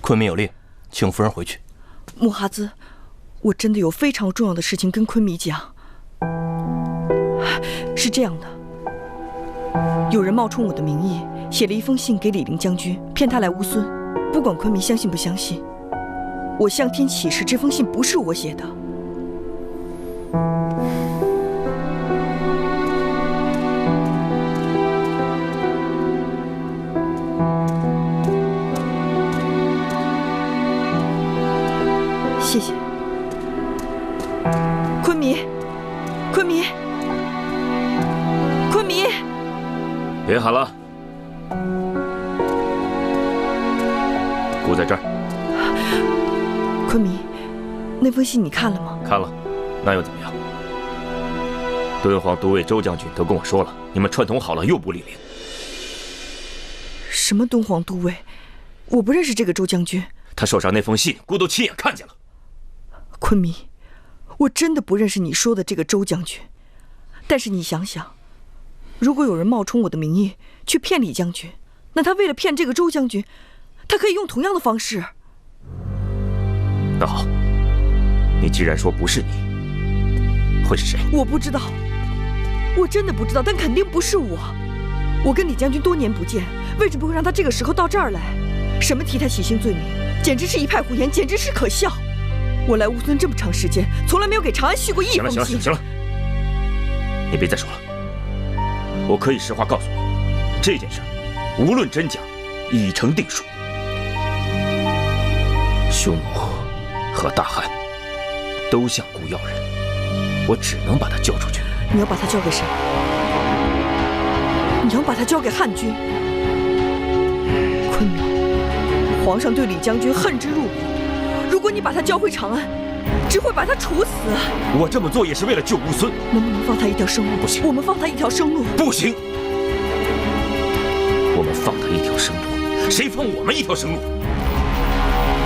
昆明有令，请夫人回去。穆哈兹，我真的有非常重要的事情跟昆明讲。是这样的，有人冒充我的名义，写了一封信给李陵将军，骗他来乌孙。不管昆明相信不相信，我向天起誓，这封信不是我写的。谢谢，昆明，昆明，昆明，别喊了，顾在这儿。昆明，那封信你看了吗？看了，那又怎么样？敦煌都尉周将军都跟我说了，你们串通好了诱捕李陵。什么敦煌都尉？我不认识这个周将军。他手上那封信，姑都亲眼看见了。昆明，我真的不认识你说的这个周将军。但是你想想，如果有人冒充我的名义去骗李将军，那他为了骗这个周将军，他可以用同样的方式。那好，你既然说不是你，会是谁？我不知道，我真的不知道，但肯定不是我。我跟李将军多年不见，为什么会让他这个时候到这儿来？什么替他洗清罪名，简直是一派胡言，简直是可笑。我来乌孙这么长时间，从来没有给长安续过一封信。行了，你别再说了。我可以实话告诉你，这件事无论真假，已成定数。匈奴和大汗都向姑要人，我只能把他交出去。你要把他交给谁？你要把他交给汉军？昆明，皇上对李将军恨之入骨。如果你把他交回长安，只会把他处死。我这么做也是为了救乌孙。能不能放他一条生路？不行，我们放他一条生路。不行，我们放他一条生路，谁放我们一条生路？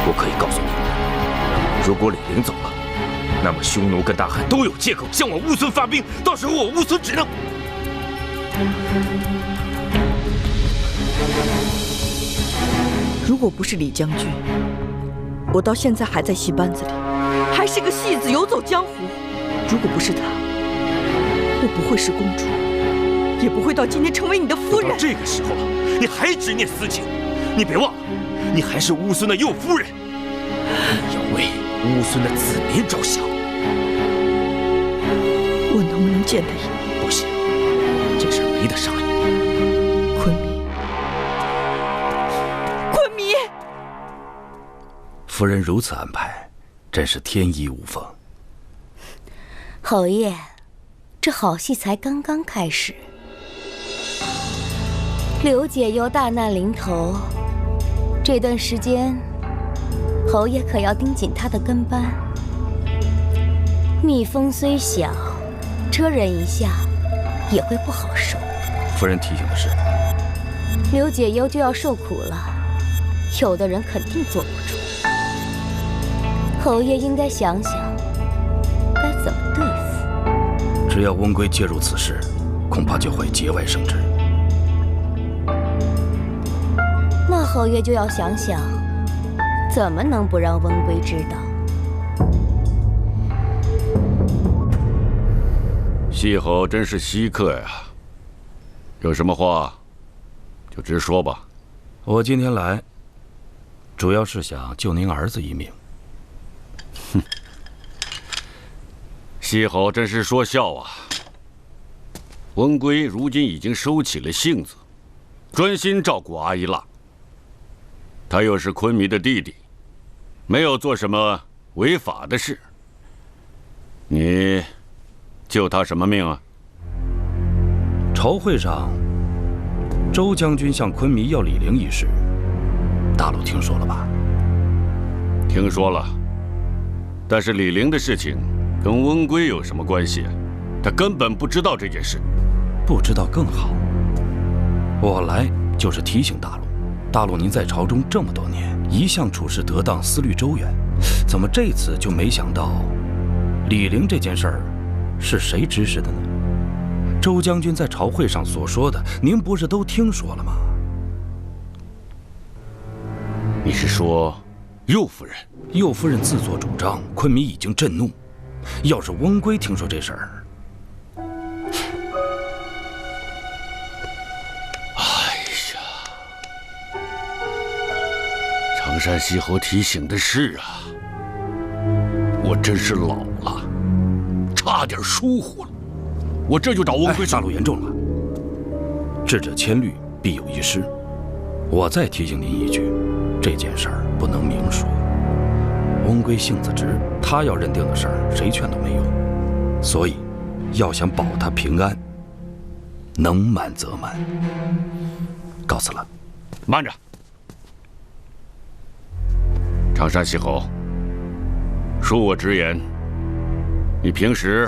我可以告诉你，如果李陵走了，那么匈奴跟大汗都有借口向我乌孙发兵，到时候我乌孙只能……如果不是李将军，我到现在还在戏班子里，还是个戏子游走江湖。如果不是他，我不会是公主，也不会到今天成为你的夫人。到这个时候了，你还执念私情？你别忘了，你还是乌孙的右夫人，你要为乌孙的子民着想。我能不能见他一面？不行，这事没得商量。昆明，昆明，夫人如此安排，真是天衣无缝。侯爷，这好戏才刚刚开始。刘解忧大难临头，这段时间，侯爷可要盯紧他的跟班。蜜蜂虽小，蜇人一下也会不好受。夫人提醒的是，刘解忧就要受苦了，有的人肯定坐不住。侯爷应该想想该怎么对付。只要温归介入此事，恐怕就会节外生枝。那侯爷就要想想，怎么能不让温归知道？西侯真是稀客呀！有什么话就直说吧。我今天来，主要是想救您儿子一命。哼，西侯真是说笑啊！温归如今已经收起了性子，专心照顾阿依娜。他又是昆明的弟弟，没有做什么违法的事。你救他什么命啊？朝会上，周将军向昆明要李陵一事，大陆听说了吧？听说了，但是李陵的事情跟温归有什么关系？他根本不知道这件事。不知道更好。我来就是提醒大陆，大陆您在朝中这么多年，一向处事得当，思虑周远，怎么这次就没想到李陵这件事儿是谁指使的呢？周将军在朝会上所说的，您不是都听说了吗？你是说右夫人，右夫人自作主张，昆明已经震怒。要是翁归听说这事儿，常山西侯提醒的是啊，我真是老了，差点疏忽了。我这就找翁归。大陆言重了，智者千虑，必有一失。我再提醒您一句，这件事儿不能明说。翁归性子直，他要认定的事儿，谁劝都没用。所以，要想保他平安，能慢则慢。告辞了。慢着，常山西侯，恕我直言，你平时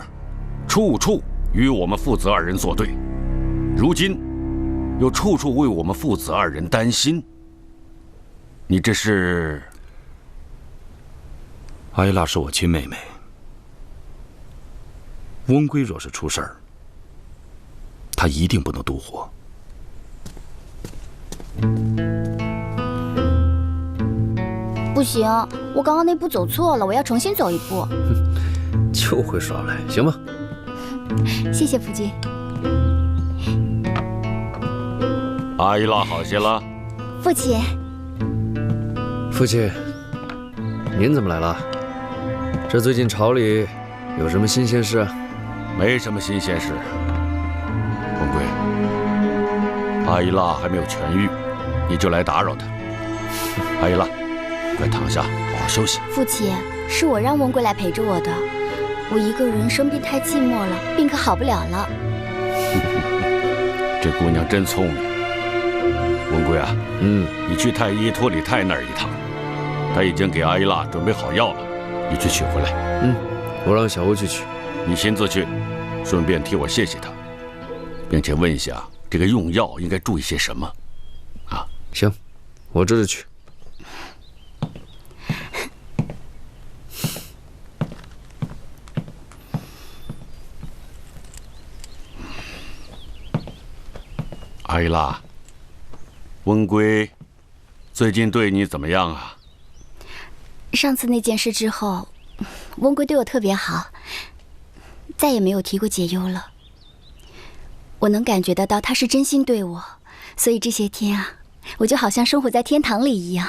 处处与我们父子二人作对，如今又处处为我们父子二人担心，你这是？阿依拉是我亲妹妹，翁归若是出事儿，她一定不能独活。不行，我刚刚那步走错了，我要重新走一步。就会耍赖，行吧？谢谢父亲。阿依拉好些了。父亲，父亲，您怎么来了？这最近朝里有什么新鲜事啊？没什么新鲜事。翁归，阿依拉还没有痊愈，你就来打扰她。阿依拉，快躺下，好好休息。父亲，是我让翁归来陪着我的。我一个人生病太寂寞了，病可好不了了。这姑娘真聪明。翁归啊，你去太医托里泰那儿一趟，他已经给阿依拉准备好药了，你去取回来。我让小欧去取。你亲自去，顺便替我谢谢他，并且问一下这个用药应该注意些什么。啊，行，我这就去。阿依拉，翁归最近对你怎么样啊？上次那件事之后，翁归对我特别好，再也没有提过解忧了。我能感觉得到他是真心对我，所以这些天啊，我就好像生活在天堂里一样。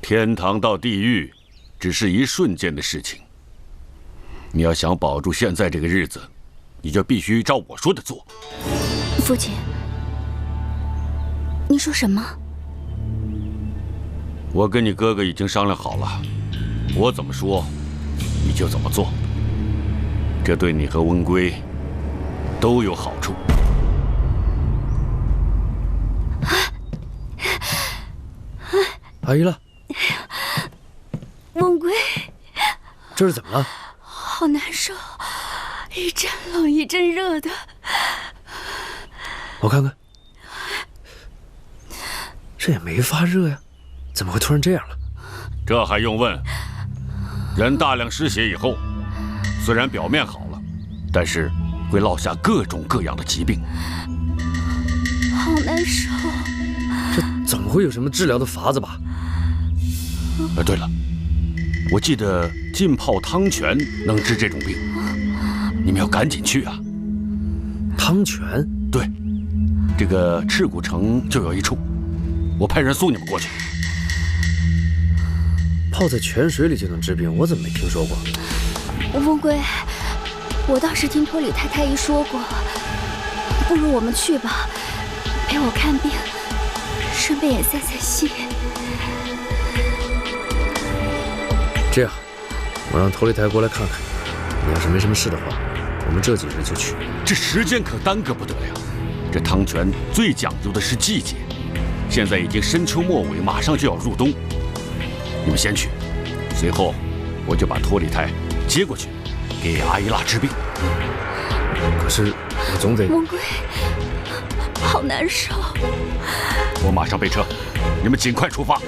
天堂到地狱，只是一瞬间的事情。你要想保住现在这个日子，你就必须照我说的做。父亲，你说什么？我跟你哥哥已经商量好了，我怎么说，你就怎么做。这对你和翁归都有好处。阿依拉，翁归，这是怎么了？好难受，一阵冷一阵热的。我看看，这也没发热呀，怎么会突然这样了？这还用问？人大量失血以后，虽然表面好了，但是会落下各种各样的疾病。好难受。这总会有什么治疗的法子吧？对了，我记得浸泡汤泉能治这种病，你们要赶紧去啊！汤泉？对，这个赤谷城就有一处，我派人送你们过去。泡在泉水里就能治病，我怎么没听说过？翁归，我倒是听托里太太医说过，不如我们去吧，陪我看病，顺便也散散心。这样，我让托里台过来看看。你要是没什么事的话，我们这几日就去。这时间可耽搁不得呀！这汤泉最讲究的是季节，现在已经深秋末尾，马上就要入冬。你们先去，随后我就把托里泰接过去，给阿依拉治病。可是我总得……翁归，好难受。我马上备车，你们尽快出发。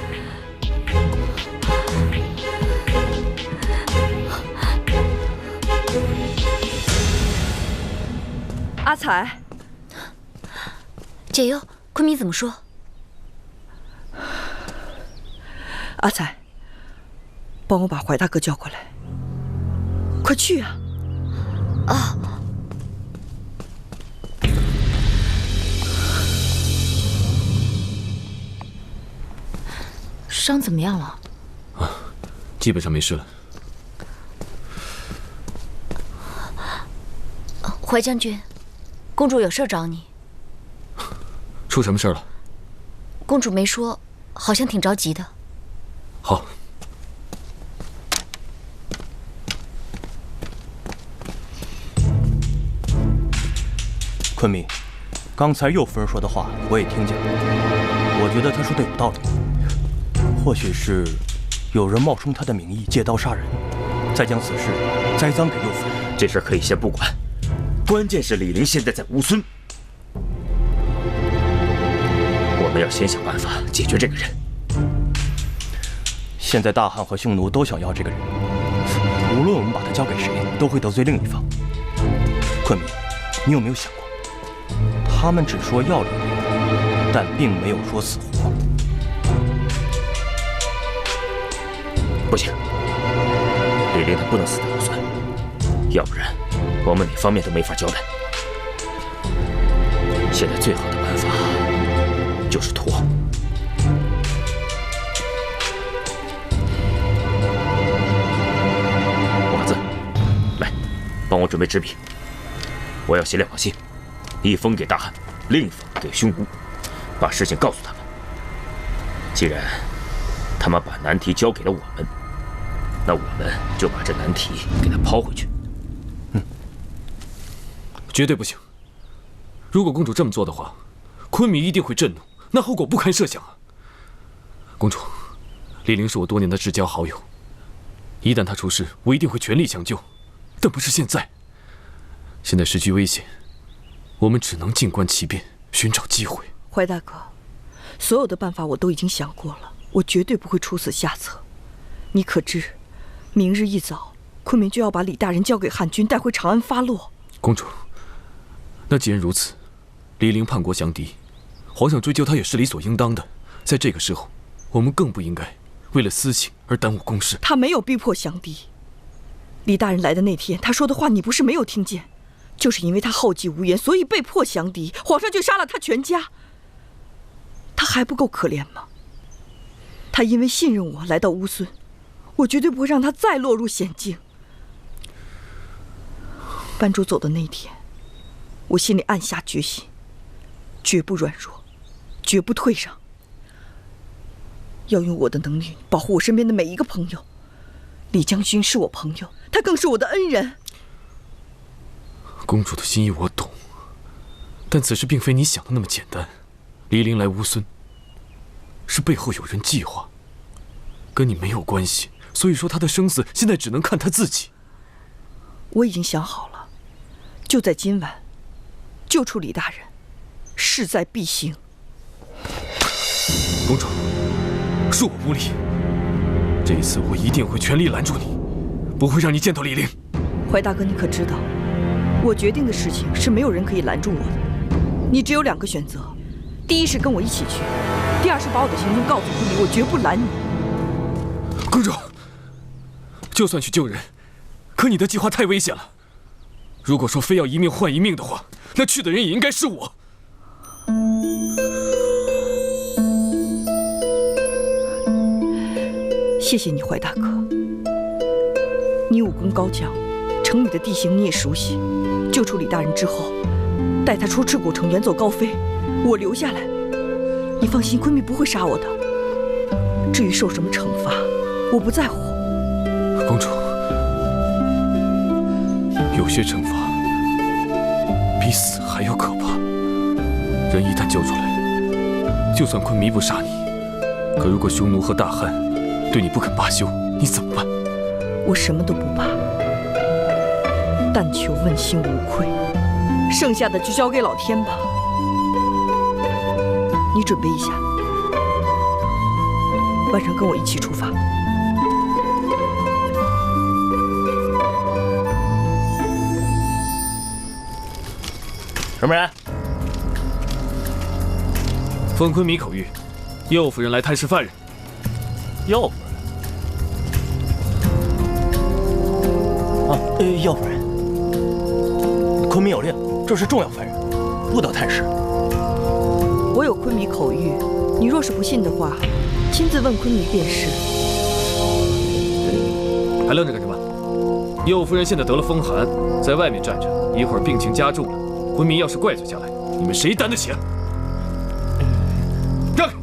阿才，解忧，昆明怎么说？阿才，帮我把怀大哥叫过来，快去啊！啊！伤怎么样了？啊，基本上没事了。怀将军，公主有事找你。出什么事了？公主没说，好像挺着急的。好。昆明，刚才右夫人说的话我也听见了，我觉得她说的有道理。或许是有人冒充她的名义借刀杀人，再将此事栽赃给右夫人。这事可以先不管，关键是李陵现在在乌孙，我们要先想办法解决这个人。现在大汉和匈奴都想要这个人，无论我们把他交给谁，都会得罪另一方。昆明，你有没有想过，他们只说要李陵，但并没有说死活。不行，李陵他不能死在乌孙，要不然我们哪方面都没法交代。现在最好的办法就是拖。娃子，来，帮我准备纸笔，我要写2封信，一封给大汉，另一封给匈奴，把事情告诉他们。既然他们把难题交给了我们，那我们就把这难题给他抛回去。绝对不行！如果公主这么做的话，昆明一定会震怒，那后果不堪设想啊！公主，李陵是我多年的至交好友，一旦他出事，我一定会全力相救，但不是现在。现在时局危险，我们只能静观其变，寻找机会。怀大哥，所有的办法我都已经想过了，我绝对不会出此下策。你可知，明日一早，昆明就要把李大人交给汉军，带回长安发落。公主，那既然如此，李陵叛国降敌，皇上追究他也是理所应当的。在这个时候，我们更不应该为了私情而耽误公事。他没有逼迫降敌。李大人来的那天，他说的话你不是没有听见，就是因为他后继无言，所以被迫降敌，皇上就杀了他全家。他还不够可怜吗？他因为信任我来到乌孙，我绝对不会让他再落入险境。班主走的那一天，我心里暗下决心，绝不软弱，绝不退让，要用我的能力保护我身边的每一个朋友。李将军是我朋友，他更是我的恩人。公主的心意我懂，但此事并非你想的那么简单。李陵来乌孙，是背后有人计划，跟你没有关系。所以说他的生死现在只能看他自己。我已经想好了，就在今晚救出李大人，势在必行。公主，恕我无礼，这一次我一定会全力拦住你，不会让你见到李陵。怀大哥，你可知道，我决定的事情是没有人可以拦住我的。你只有2个选择，第一是跟我一起去，第二是把我的行踪告诉昆明，我绝不拦你。公主，就算去救人，可你的计划太危险了。如果说非要一命换一命的话，那去的人也应该是我。谢谢你，怀大哥。你武功高强，城里的地形你也熟悉。救出李大人之后，带他出赤谷城远走高飞，我留下来。你放心，昆明不会杀我的。至于受什么惩罚，我不在乎。公主，有些惩罚比死还要可怕。人一旦救出来，就算昆明不杀你，可如果匈奴和大汉对你不肯罢休，你怎么办？我什么都不怕，但求问心无愧，剩下的就交给老天吧。你准备一下，晚上跟我一起出发。什么人？封昆明口谕，右夫人来探视犯人。药夫人。药夫人，昆明有令，这是重要犯人，不得探视。我有昆弥口谕，你若是不信的话，亲自问昆弥便是。还愣着干什么？右夫人现在得了风寒，在外面站着，一会儿病情加重了，昆弥要是怪罪下来，你们谁担得起啊？让开！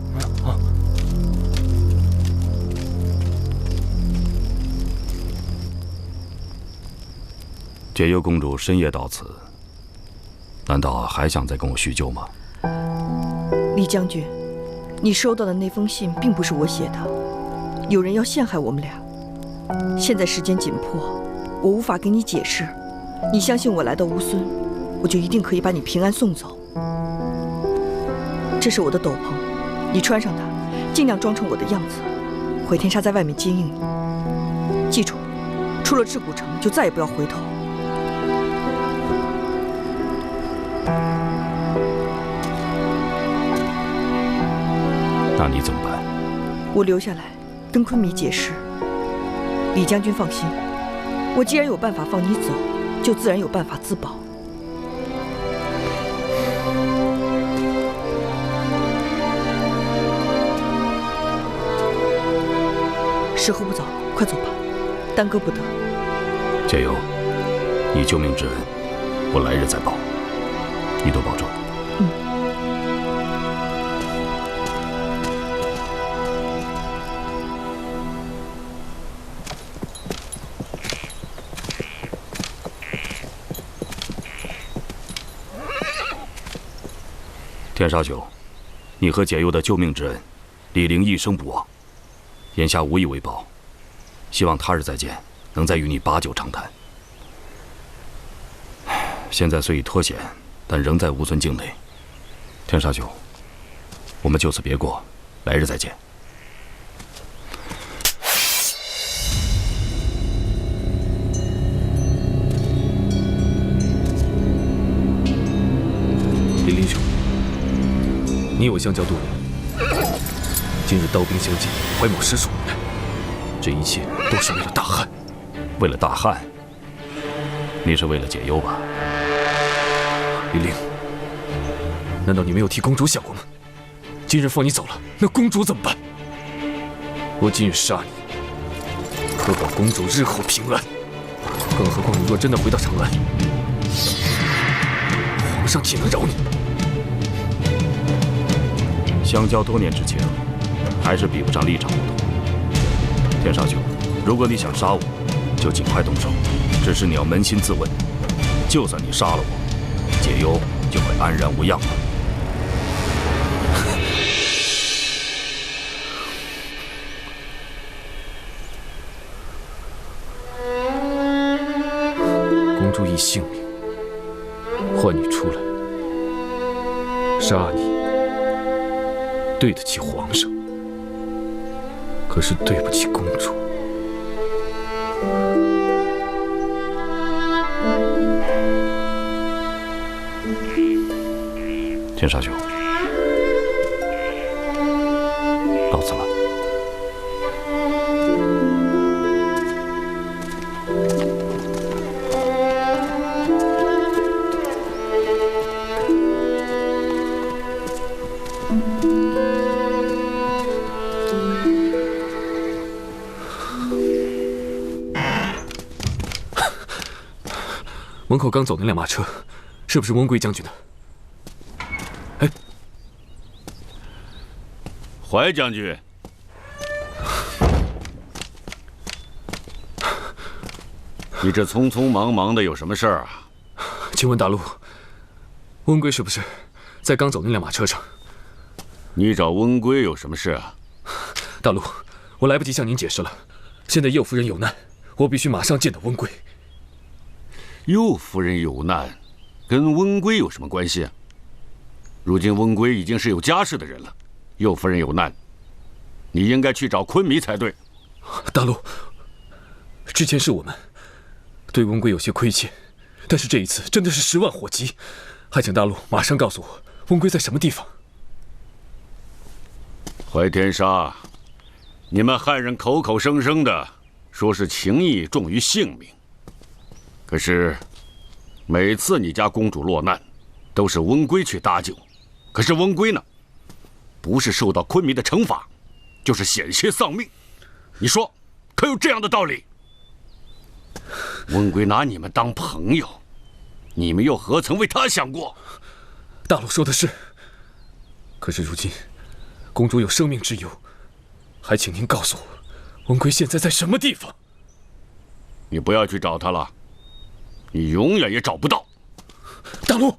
解忧公主深夜到此，难道还想再跟我叙旧吗？李将军，你收到的那封信并不是我写的，有人要陷害我们俩。现在时间紧迫，我无法给你解释。你相信我来到乌孙，我就一定可以把你平安送走。这是我的斗篷，你穿上它，尽量装成我的样子。毁天杀在外面接应你。记住，出了陟古城就再也不要回头。那你怎么办？我留下来跟昆弥解释。李将军放心，我既然有办法放你走，就自然有办法自保。时候不早了，快走吧，耽搁不得。解忧，你救命之恩，我来日再报，你多保重。天沙兄，你和解忧的救命之恩，李陵一生不忘。眼下无以为报，希望他日再见，能再与你把酒长谈。现在虽已脱险，但仍在乌孙境内。天沙兄，我们就此别过，来日再见。李陵兄，你我相交多年，今日刀兵相见，怀谋失措，这一切都是为了大汉。为了大汉？你是为了解忧吧？李陵，难道你没有替公主想过吗？今日放你走了，那公主怎么办？我今日杀你，可保公主日后平安。更何况你若真的回到长安，皇上岂能饶你？相交多年之情，还是比不上立场不同。天沙兄，如果你想杀我，就尽快动手。只是你要扪心自问，就算你杀了我，解忧就会安然无恙吗？公主以性命换你出来，杀你对得起皇上，可是对不起公主。天沙兄，到此了。门口刚走那辆马车，是不是温贵将军的？哎，怀将军，你这匆匆忙忙的有什么事儿啊？请问大陆，温贵是不是在刚走那辆马车上？你找温贵有什么事啊？大陆，我来不及向您解释了。现在右夫人有难，我必须马上见到温贵。右夫人有难，跟温贵有什么关系啊？如今温贵已经是有家室的人了，右夫人有难，你应该去找昆弥才对。大陆，之前是我们对温贵有些亏欠，但是这一次真的是10万火急，还请大陆马上告诉我温贵在什么地方。怀天沙，你们汉人口口声声的说是情义重于性命，可是每次你家公主落难，都是温归去搭救。可是温归呢，不是受到昆明的惩罚，就是险些丧命。你说，可有这样的道理？温归拿你们当朋友，你们又何曾为他想过？大陆说的是，可是如今公主有生命之忧，还请您告诉我，温归现在在什么地方？你不要去找他了，你永远也找不到。大陆，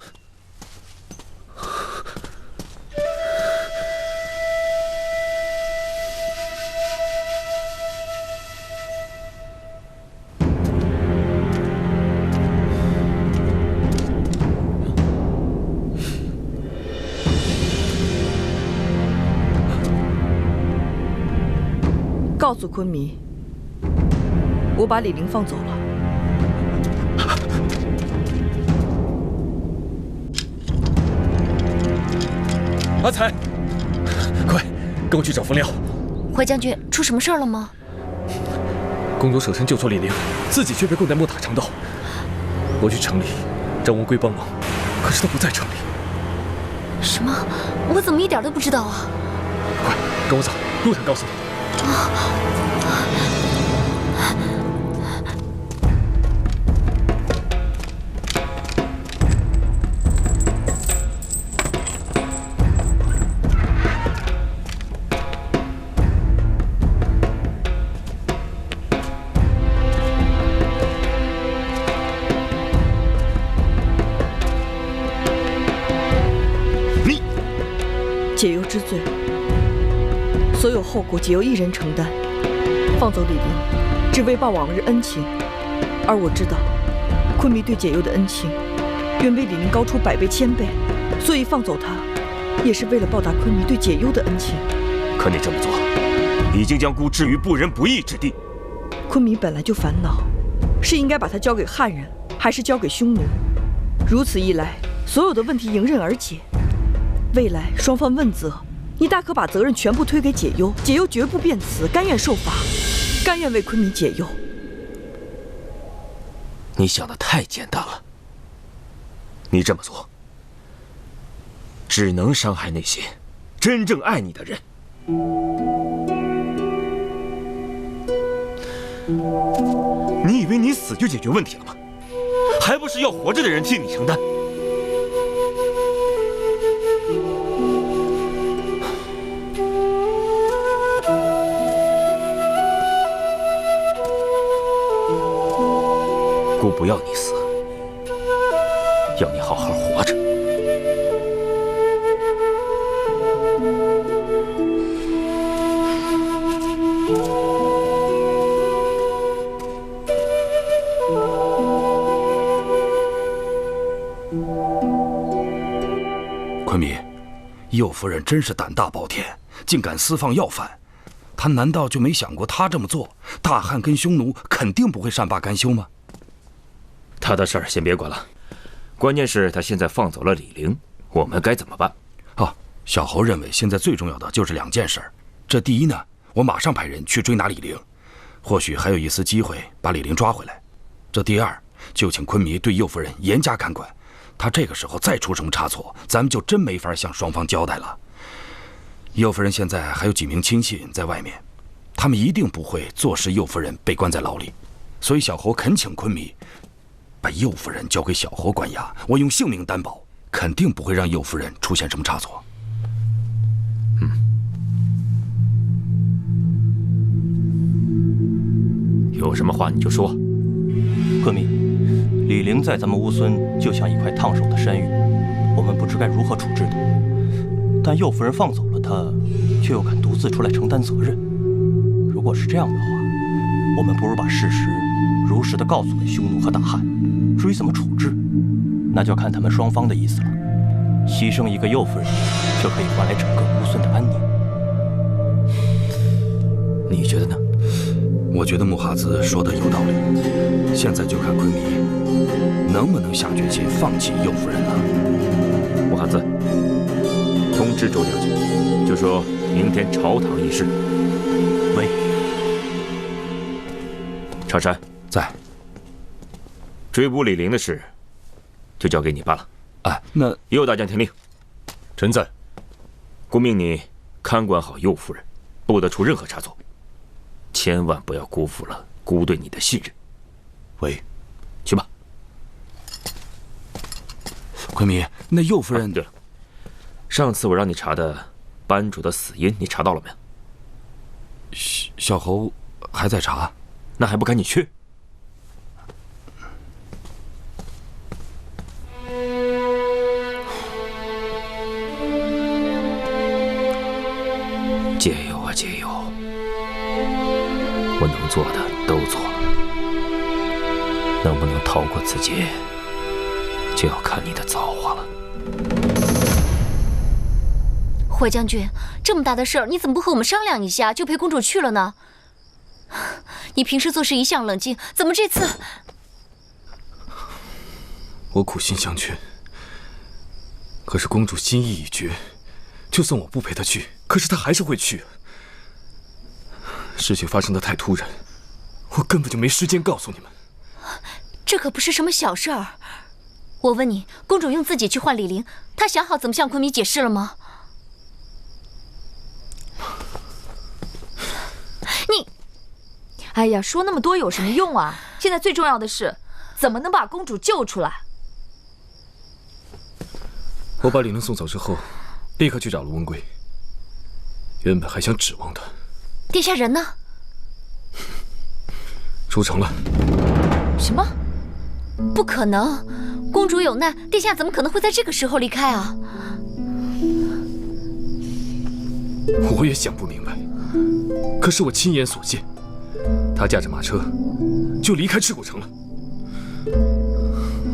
告诉昆弥，我把李陵放走了。阿才，快跟我去找冯廖。怀将军，出什么事儿了吗？公主舍身救出李陵，自己却被困在木塔城道。我去城里找温归帮忙，可是他不在城里。什么？我怎么一点都不知道啊？快跟我走，路上告诉你。解忧之罪，所有后果解忧一人承担。放走李陵，只为报往日恩情。而我知道，昆弥对解忧的恩情，远比李陵高出100倍1000倍，所以放走他，也是为了报答昆弥对解忧的恩情。可你这么做，已经将孤置于不仁不义之地。昆弥本来就烦恼，是应该把他交给汉人，还是交给匈奴？如此一来，所有的问题迎刃而解。未来双方问责，你大可把责任全部推给解忧，解忧绝不辩辞，甘愿受罚，甘愿为昆弥解忧。你想的太简单了，你这么做，只能伤害那些真正爱你的人。你以为你死就解决问题了吗？还不是要活着的人替你承担？姑不要你死，要你好好活着。昆弥，右夫人真是胆大包天，竟敢私放要犯。她难道就没想过，她这么做，大汉跟匈奴肯定不会善罢甘休吗？他的事儿先别管了，关键是他现在放走了李陵，我们该怎么办？小侯认为现在最重要的就是2件事。这第一呢，我马上派人去追拿李陵，或许还有一丝机会把李陵抓回来。这第二，就请昆弥对右夫人严加看管，他这个时候再出什么差错，咱们就真没法向双方交代了。右夫人现在还有几名亲信在外面，他们一定不会坐视右夫人被关在牢里，所以小侯恳请昆弥把右夫人交给小侯管押，我用性命担保，肯定不会让右夫人出现什么差错。有什么话你就说。昆弥，李陵在咱们乌孙就像一块烫手的山芋，我们不知该如何处置他。但右夫人放走了他，却又敢独自出来承担责任。如果是这样的话，我们不如把事实如实的告诉给匈奴和大汉。至于怎么处置，那就看他们双方的意思了。牺牲一个右夫人，就可以换来整个乌孙的安宁。你觉得呢？我觉得木哈子说的有道理，现在就看昆弥能不能下决心放弃右夫人了。木哈子，通知是周将军，就说明天朝堂议事。喂，常山在。追捕李陵的事，就交给你办了。哎，那右大将听令。臣在。姑命你看管好右夫人，不得出任何差错，千万不要辜负了姑对你的信任。喂，去吧。昆明，那右夫人……对了，上次我让你查的班主的死因，你查到了没有？小侯还在查，那还不赶紧去？解忧啊解忧，我能做的都做了，能不能逃过此劫，就要看你的造化了。霍将军，这么大的事儿，你怎么不和我们商量一下，就陪公主去了呢？你平时做事一向冷静，怎么这次……我苦心相劝，可是公主心意已决，就算我不陪她去，可是她还是会去。事情发生的太突然，我根本就没时间告诉你们。这可不是什么小事儿。我问你，公主用自己去换李陵，她想好怎么向昆明解释了吗？你，哎呀，说那么多有什么用啊？现在最重要的是，怎么能把公主救出来？我把李陵送走之后，立刻去找了温归。原本还想指望他。殿下人呢？出城了。什么？不可能！公主有难，殿下怎么可能会在这个时候离开啊？我也想不明白。可是我亲眼所见，他驾着马车就离开赤谷城了。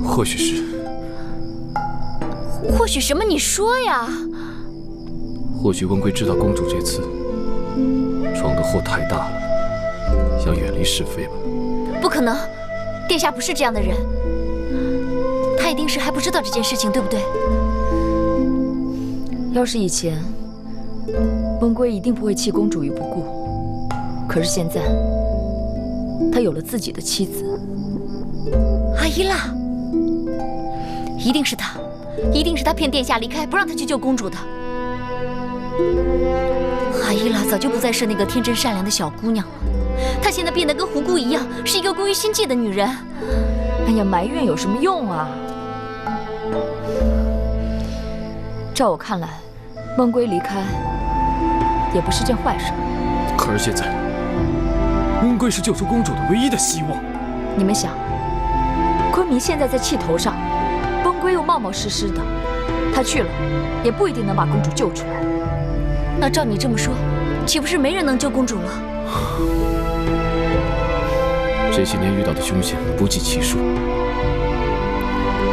或许什么？你说呀？或许温归知道公主这次闯的祸太大了，想远离是非吧。不可能，殿下不是这样的人。他一定是还不知道这件事情，对不对？要是以前，温归一定不会弃公主于不顾。可是现在，他有了自己的妻子。阿依拉，一定是他，一定是他骗殿下离开，不让他去救公主的。阿依拉早就不再是那个天真善良的小姑娘了，她现在变得跟狐姑一样，是一个过于心计的女人。哎呀，埋怨有什么用啊？照我看来，温归离开也不是件坏事。可是现在，温归是救出公主的唯一的希望。你们想，昆明现在在气头上，温归又冒冒失失的，他去了也不一定能把公主救出来。那照你这么说，岂不是没人能救公主了？这些年遇到的凶险不计其数，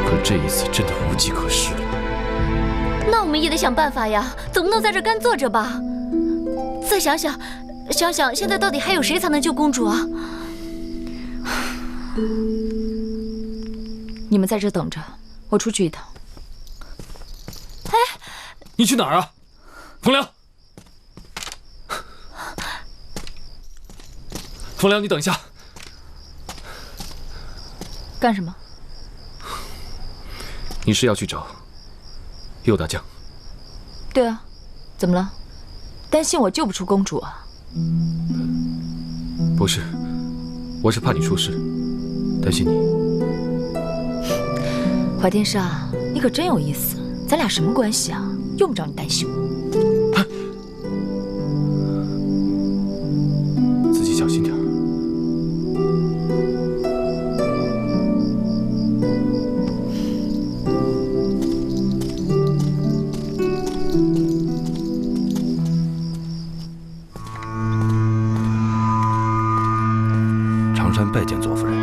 可这一次真的无计可施了。那我们也得想办法呀，总不能在这干坐着吧？再想想，现在到底还有谁才能救公主啊？你们在这等着，我出去一趟。哎，你去哪儿啊，冯良？冯良，你等一下。干什么？你是要去找右大将？对啊，怎么了？担心我救不出公主啊？不是，我是怕你出事，担心你。怀天沙，你可真有意思，咱俩什么关系啊？用不着你担心我。自己小心点。常山拜见左夫人。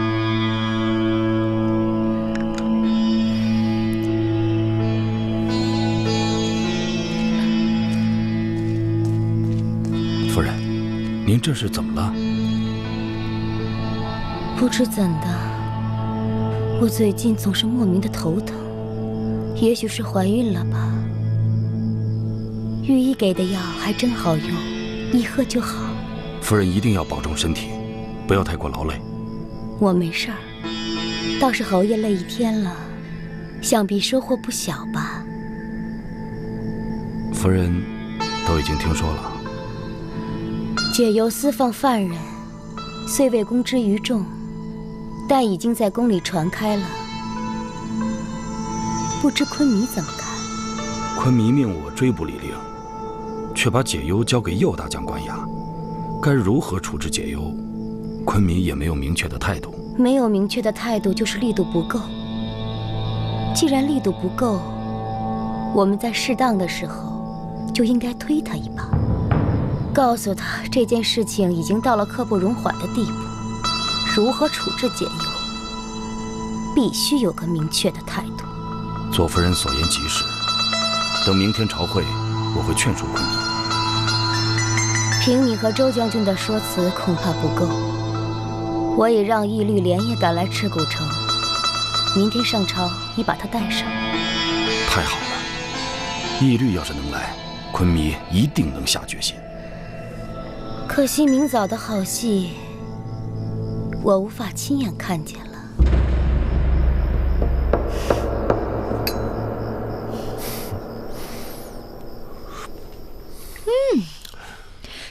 夫人，您这是怎么了？不知怎的，我最近总是莫名的头疼，也许是怀孕了吧。御医给的药还真好用，一喝就好。夫人一定要保重身体，不要太过劳累。我没事儿，倒是侯爷累一天了，想必收获不小吧？夫人都已经听说了。解忧私放犯人，虽未公之于众，但已经在宫里传开了。不知昆弥怎么看？昆弥命我追捕李陵，却把解忧交给右大将关押，该如何处置解忧？昆弥也没有明确的态度。没有明确的态度，就是力度不够。既然力度不够，我们在适当的时候就应该推他一把，告诉他这件事情已经到了刻不容缓的地步，如何处置解忧，必须有个明确的态度。左夫人所言极是，等明天朝会，我会劝说昆弥。凭你和周将军的说辞，恐怕不够。我也让义律连夜赶来赤谷城，明天上朝你把他带上。太好了，义律要是能来，昆弥一定能下决心。可惜明早的好戏，我无法亲眼看见了。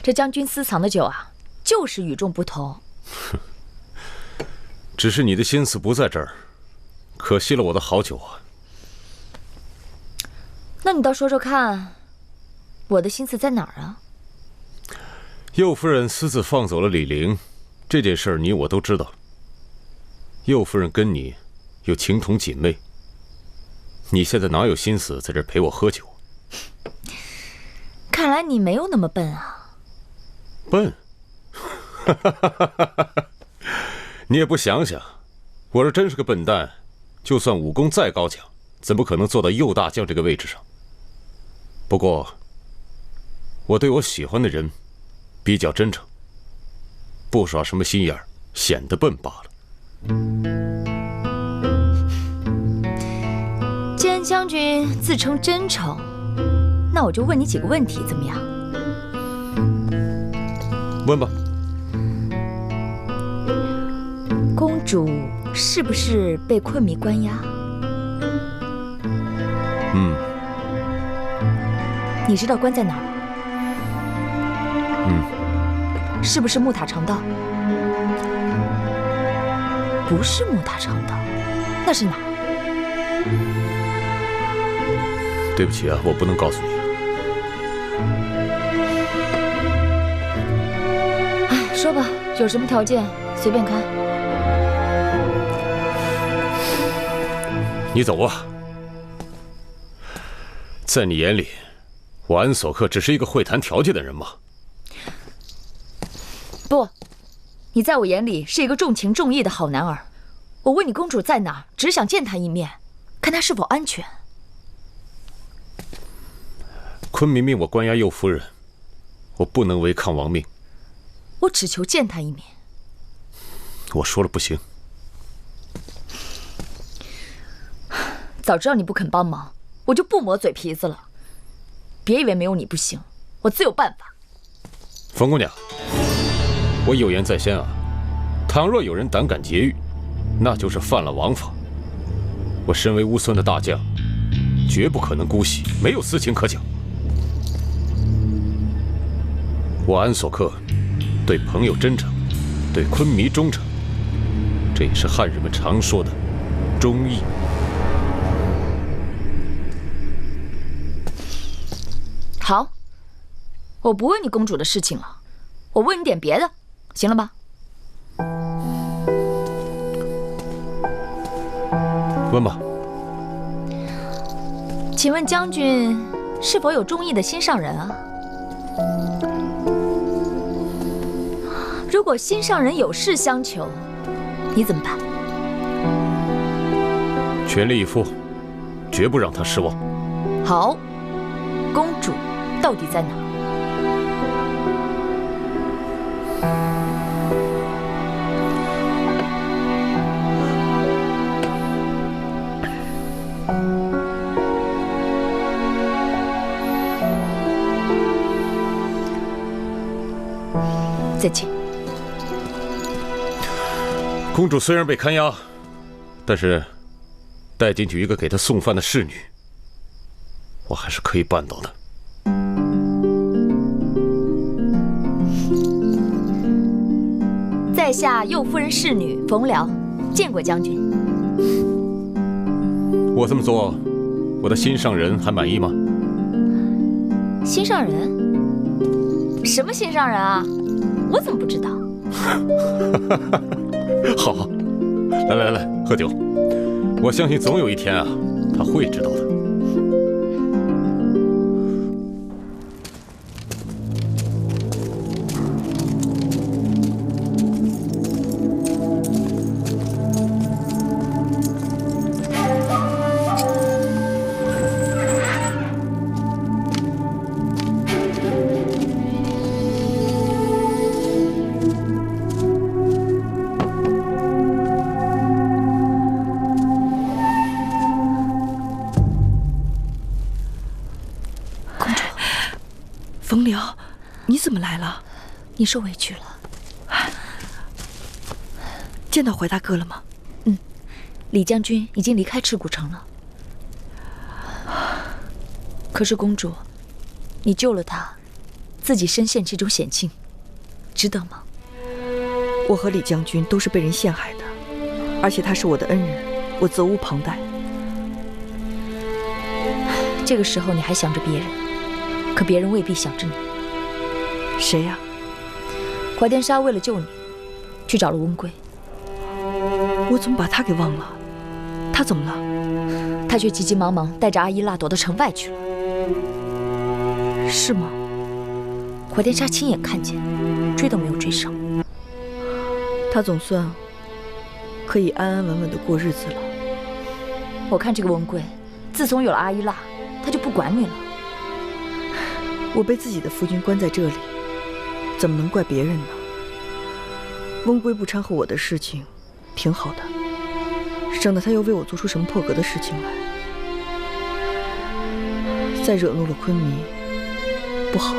这将军私藏的酒啊，就是与众不同。只是你的心思不在这儿，可惜了我的好酒啊。那你倒说说看，我的心思在哪儿啊？右夫人私自放走了李陵，这件事你我都知道。右夫人跟你又情同姐妹，你现在哪有心思在这儿陪我喝酒？看来你没有那么笨啊。笨？你也不想想，我若真是个笨蛋，就算武功再高强，怎么可能做到右大将这个位置上？不过，我对我喜欢的人比较真诚，不耍什么心眼儿，显得笨罢了。既然将军自称真诚，那我就问你几个问题，怎么样？问吧。公主是不是被昆弥关押？你知道关在哪儿吗？是不是木塔城道？不是木塔城道，那是哪儿？对不起啊，我不能告诉你。哎，说吧，有什么条件随便开。你走吧。在你眼里，我安索克只是一个会谈条件的人吗？不，你在我眼里是一个重情重义的好男儿。我问你公主在哪儿，只想见她一面，看她是否安全。昆弥命我关押右夫人，我不能违抗王命。我只求见她一面。我说了不行。早知道你不肯帮忙，我就不磨嘴皮子了。别以为没有你不行，我自有办法。冯姑娘，我有言在先啊，倘若有人胆敢劫狱，那就是犯了王法。我身为乌孙的大将，绝不可能姑息，没有私情可讲。我安索克对朋友真诚，对昆弥忠诚，这也是汉人们常说的忠义。好，我不问你公主的事情了，我问你点别的，行了吧？问吧。请问将军是否有中意的心上人啊？如果心上人有事相求，你怎么办？全力以赴，绝不让他失望。好，公主到底在哪儿？再见。公主虽然被看押，但是带进去一个给她送饭的侍女，我还是可以办到的。在下右夫人侍女冯辽，见过将军。我这么做，我的心上人还满意吗？心上人？什么心上人啊？我怎么不知道？好，来，喝酒。我相信总有一天啊，他会知道的。冯辽，你怎么来了？你受委屈了。见到怀大哥了吗？李将军已经离开赤谷城了。可是公主，你救了他，自己身陷这种险境，值得吗？我和李将军都是被人陷害的，而且他是我的恩人，我责无旁贷。这个时候你还想着别人，可别人未必想着你。谁呀？怀天沙为了救你，去找了温归。我怎么把他给忘了？他怎么了？他却急急忙忙带着阿依娜躲到城外去了。是吗？怀天沙亲眼看见，追都没有追上。他总算可以安安稳稳地过日子了。我看这个温归，自从有了阿依娜，他就不管你了。我被自己的夫君关在这里，怎么能怪别人呢？温归不掺和我的事情，挺好的，省得他又为我做出什么破格的事情来。再惹怒了昆弥，不好。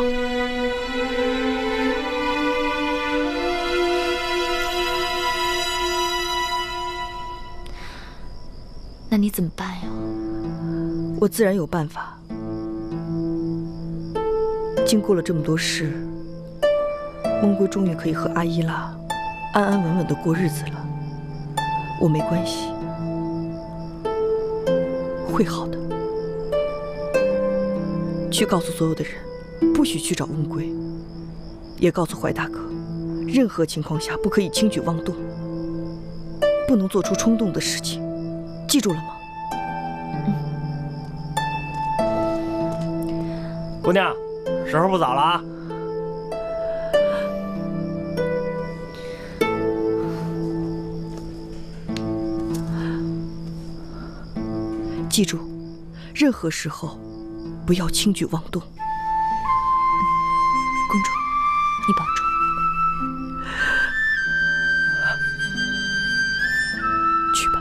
那你怎么办呀？我自然有办法。经过了这么多事，温归终于可以和阿依娜安安稳稳地过日子了。我没关系，会好的。去告诉所有的人，不许去找温归，也告诉怀大哥，任何情况下不可以轻举妄动，不能做出冲动的事情，记住了吗？姑娘，时候不早了啊。记住，任何时候不要轻举妄动。公主，你保重。去吧。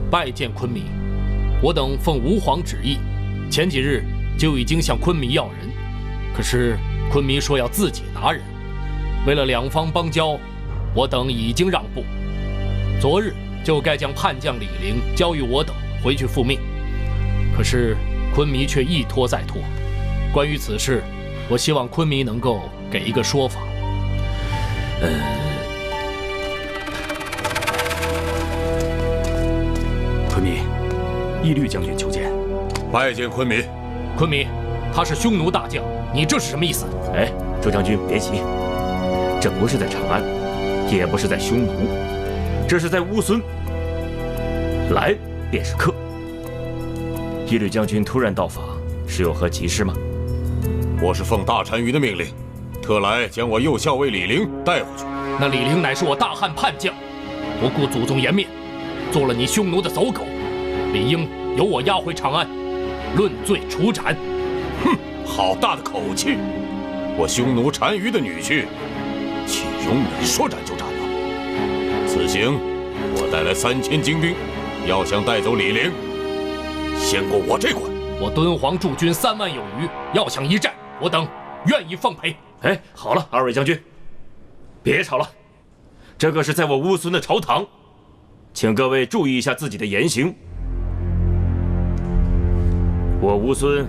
拜见昆弥。我等奉吾皇旨意，前几日就已经向昆弥要人，可是昆弥说要自己拿人。为了两方邦交，我等已经让步。昨日就该将叛将李陵交予我等回去复命，可是昆弥却一拖再拖。关于此事，我希望昆弥能够给一个说法。昆弥，义律将军求见。拜见昆弥。昆弥，他是匈奴大将，你这是什么意思？哎，周将军别急，这不是在长安，也不是在匈奴，这是在乌孙。来便是客。义律将军突然到访，是有何急事吗？我是奉大单于的命令，特来将我右校尉李陵带回去。那李陵乃是我大汉叛将，不顾祖宗颜面，做了你匈奴的走狗，理应由我押回长安，论罪处斩。哼，好大的口气！我匈奴单于的女婿，岂容你说斩就斩了？此行我带来3000精兵，要想带走李陵，先过我这关。我敦煌驻军3万有余，要想一战，我等愿意奉陪。哎，好了，二位将军，别吵了，这个是在我乌孙的朝堂，请各位注意一下自己的言行。我乌孙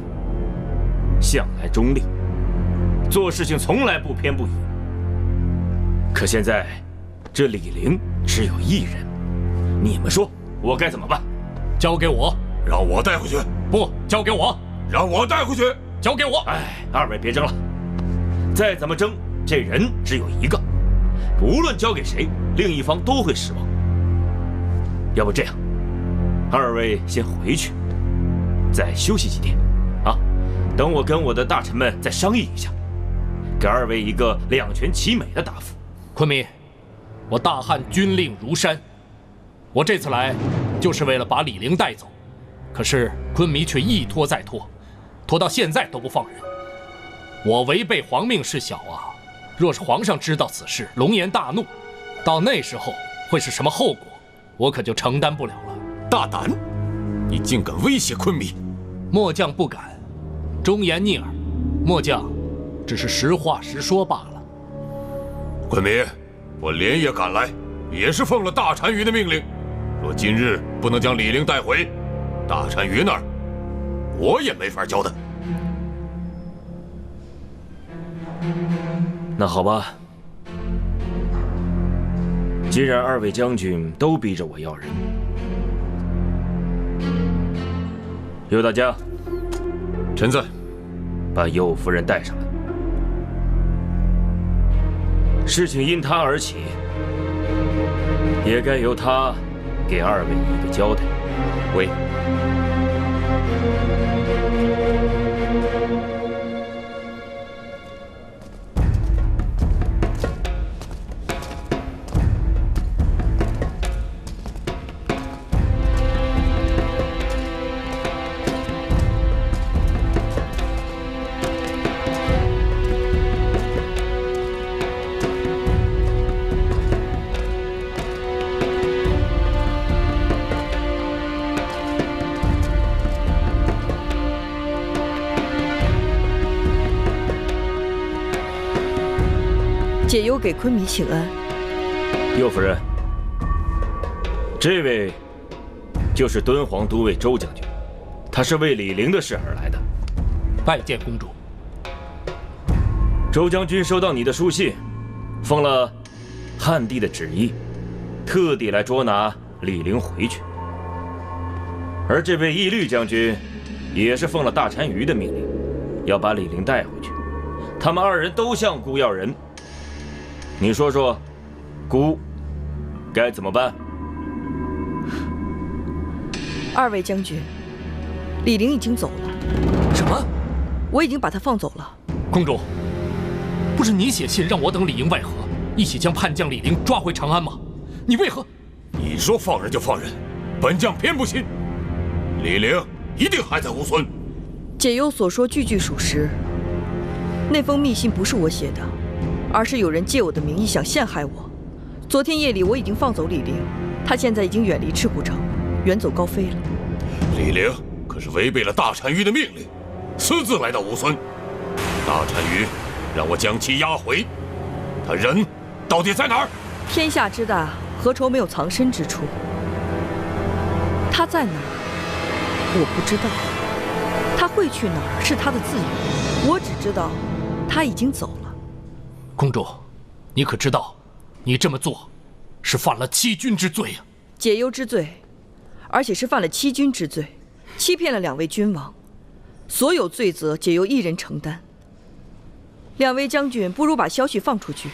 向来中立，做事情从来不偏不倚。可现在这李陵只有1人，你们说我该怎么办？交给我，让我带回去。不，交给我，让我带回去。交给我。哎，二位别争了，再怎么争，这人只有1个，无论交给谁，另一方都会失望。要不这样，二位先回去，再休息几天，啊，等我跟我的大臣们再商议一下，给二位一个2全其美的答复。昆明，我大汉军令如山，我这次来就是为了把李陵带走，可是昆明却一拖再拖，拖到现在都不放人。我违背皇命是小啊，若是皇上知道此事，龙颜大怒，到那时候会是什么后果，我可就承担不了了。大胆！你竟敢威胁昆明！末将不敢，忠言逆耳，末将只是实话实说罢了。昆明，我连夜赶来，也是奉了大单于的命令。若今日不能将李陵带回，大单于那儿我也没法交代。那好吧，既然二位将军都逼着我要人，右大将，臣在。把右夫人带上来。事情因他而起，也该由他给二位一个交代。喂。解忧给昆明请安。右夫人，这位就是敦煌都尉周将军，他是为李陵的事而来的。拜见公主。周将军收到你的书信，奉了汉帝的旨意，特地来捉拿李陵回去。而这位义律将军，也是奉了大单于的命令，要把李陵带回去。他们2人都向姑要人。你说说，姑该怎么办？二位将军，李陵已经走了。什么？我已经把他放走了。公主，不是你写信让我等里应外合，一起将叛将李陵抓回长安吗？你为何？你说放人就放人，本将偏不信。李陵一定还在乌孙。解忧所说句句属实。那封密信不是我写的，而是有人借我的名义想陷害我。昨天夜里我已经放走李陵，他现在已经远离赤谷城，远走高飞了。李陵可是违背了大单于的命令，私自来到乌孙。大单于让我将其押回，他人到底在哪儿？天下之大，何愁没有藏身之处？他在哪儿，我不知道。他会去哪儿是他的自由，我只知道他已经走了。公主，你可知道，你这么做是犯了欺君之罪啊！解忧之罪，而且是犯了欺君之罪，欺骗了2位君王，所有罪责解忧一人承担。2位将军不如把消息放出去，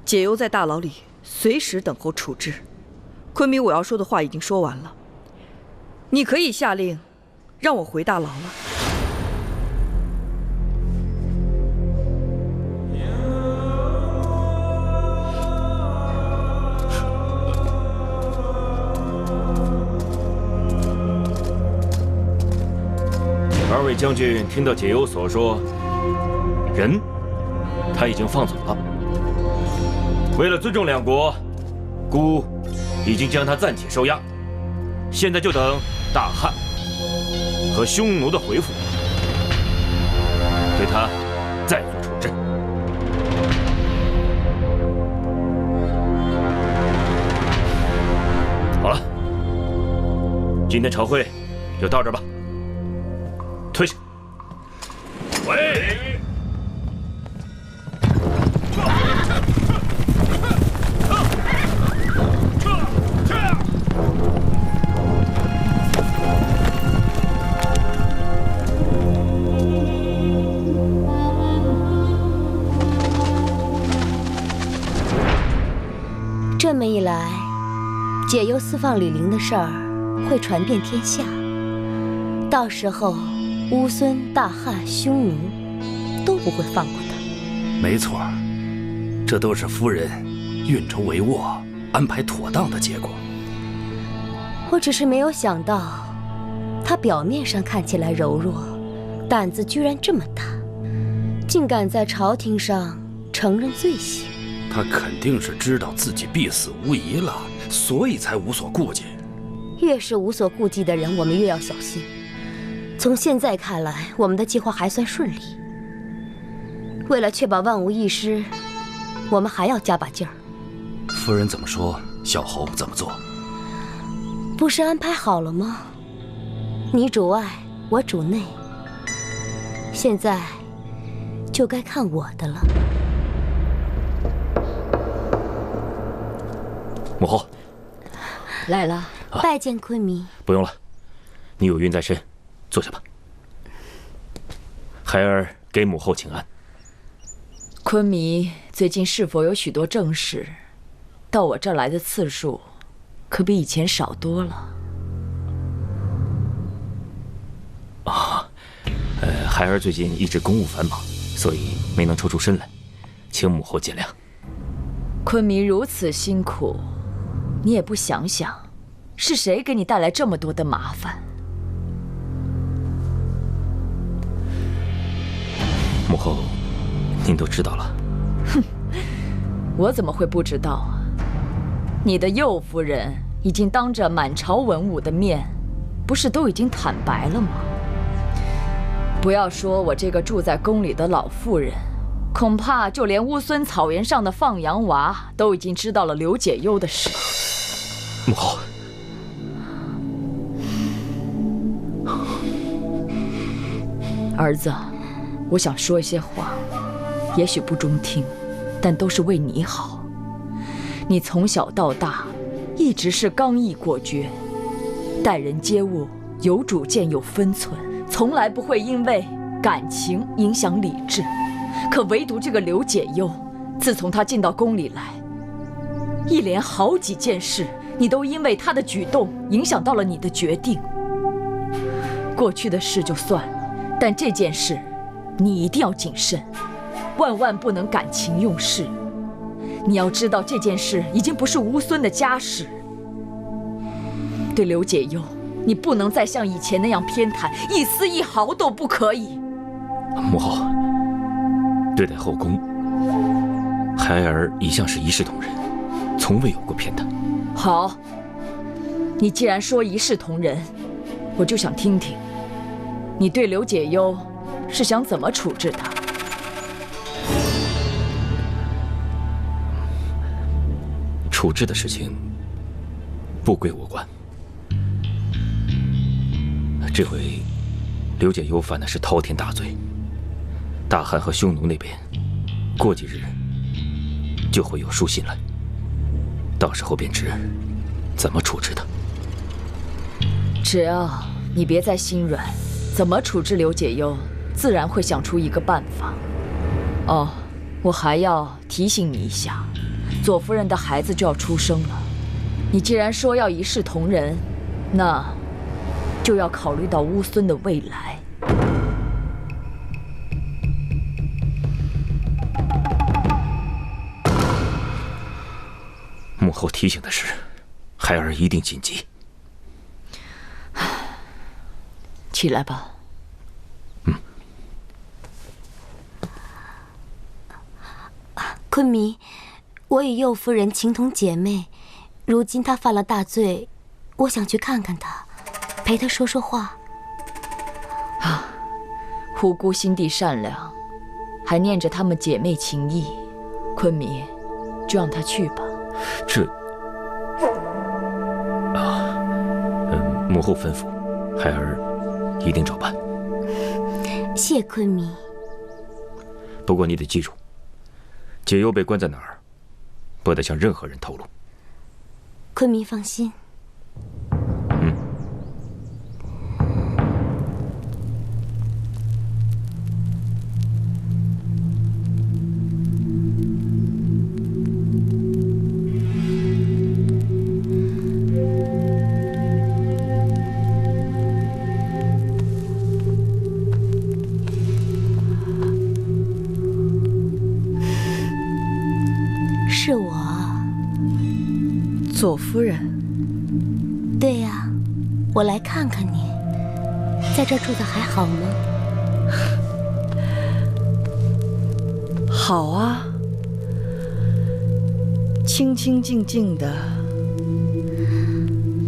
解忧在大牢里随时等候处置。昆明，我要说的话已经说完了，你可以下令让我回大牢了。2位将军听到解忧所说，人他已经放走了，为了尊重两国，孤已经将他暂且收押，现在就等大汉和匈奴的回复，对他再做处置。好了，今天朝会就到这儿吧。退下。喂。这么一来，解忧释放李陵的事儿会传遍天下，到时候乌孙、大汉、匈奴都不会放过他。没错，这都是夫人运筹帷幄、安排妥当的结果。我只是没有想到，他表面上看起来柔弱，胆子居然这么大，竟敢在朝廷上承认罪行。他肯定是知道自己必死无疑了，所以才无所顾忌。越是无所顾忌的人，我们越要小心。从现在看来，我们的计划还算顺利。为了确保万无一失，我们还要加把劲儿。夫人怎么说，小侯怎么做。不是安排好了吗？你主外，我主内，现在就该看我的了。母后，来了，拜见昆弥。不用了，你有孕在身，坐下吧。孩儿给母后请安。昆弥最近是否有许多正事？到我这儿来的次数，可比以前少多了。孩儿最近一直公务繁忙，所以没能抽出身来，请母后见谅。昆弥如此辛苦，你也不想想，是谁给你带来这么多的麻烦？母后，您都知道了。哼，我怎么会不知道啊？你的右夫人已经当着满朝文武的面，不是都已经坦白了吗？不要说我这个住在宫里的老妇人，恐怕就连乌孙草原上的放羊娃都已经知道了刘解忧的事。母后，儿子，我想说一些话，也许不中听，但都是为你好。你从小到大一直是刚毅果决，待人接物有主见有分寸，从来不会因为感情影响理智。可唯独这个刘解忧，自从他进到宫里来，一连好几件事，你都因为他的举动影响到了你的决定。过去的事就算了，但这件事，你一定要谨慎，万万不能感情用事。你要知道，这件事已经不是乌孙的家事。对刘解忧，你不能再像以前那样偏袒，一丝一毫都不可以。母后，对待后宫，孩儿一向是一视同仁，从未有过偏袒。好，你既然说一视同仁，我就想听听，你对刘解忧是想怎么处置他？处置的事情不归我管。这回刘解忧犯的是滔天大罪，大汉和匈奴那边过几日就会有书信来，到时候便知怎么处置他。只要你别再心软，怎么处置刘解忧，自然会想出一个办法。哦，我还要提醒你一下，左夫人的孩子就要出生了，你既然说要一视同仁，那就要考虑到乌孙的未来。母后提醒的是，孩儿一定谨记。起来吧。昆弥，我与右夫人情同姐妹，如今她犯了大罪，我想去看看她，陪她说说话。啊，虎姑心地善良，还念着她们姐妹情谊，昆明，就让她去吧。这……母后吩咐，孩儿一定照办。谢昆明。不过你得记住，解忧被关在哪儿，不得向任何人透露。昆明放心。是我，左夫人。对呀，我来看看你，在这住的还好吗？好啊，清清静静的。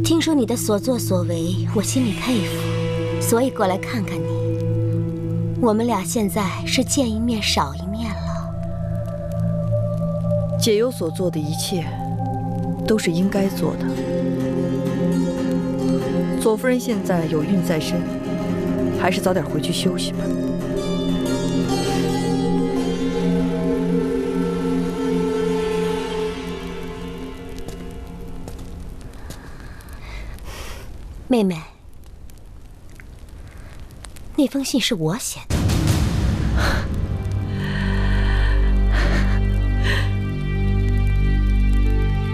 听说你的所作所为，我心里佩服，所以过来看看你。我们俩现在是见一面少一面了。解忧所做的一切，都是应该做的。左夫人现在有孕在身，还是早点回去休息吧。妹妹，那封信是我写的。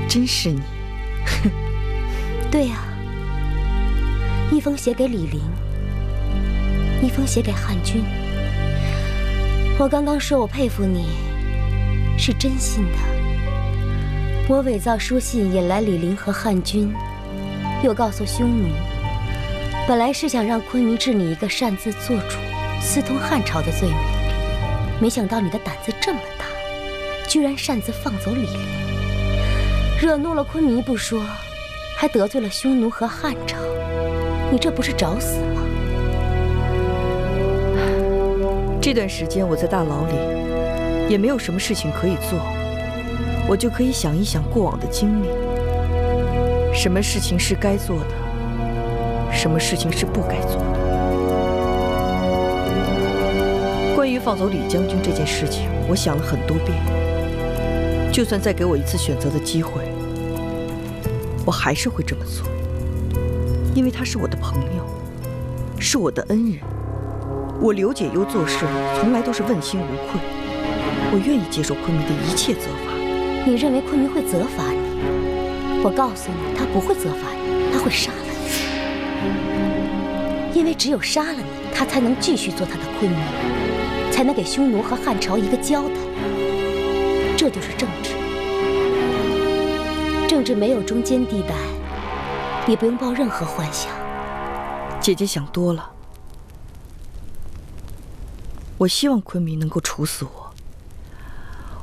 真是你。对呀，一封写给李陵，一封写给汉军。我刚刚说我佩服你，是真心的。我伪造书信引来李陵和汉军，又告诉匈奴，本来是想让昆明治你一个擅自做主、私通汉朝的罪名，没想到你的胆子这么大，居然擅自放走李陵。惹怒了昆明不说，还得罪了匈奴和汉朝，你这不是找死吗？这段时间我在大牢里，也没有什么事情可以做，我就可以想一想过往的经历，什么事情是该做的，什么事情是不该做的。关于放走李将军这件事情，我想了很多遍，就算再给我一次选择的机会，我还是会这么做，因为他是我的朋友，是我的恩人。我刘解忧做事从来都是问心无愧，我愿意接受昆明的一切责罚。你认为昆明会责罚你？我告诉你，他不会责罚你，他会杀了你。因为只有杀了你，他才能继续做他的昆明，才能给匈奴和汉朝一个交代。这就是政治。政治没有中间地带，你不用抱任何幻想。姐姐想多了。我希望昆明能够处死我，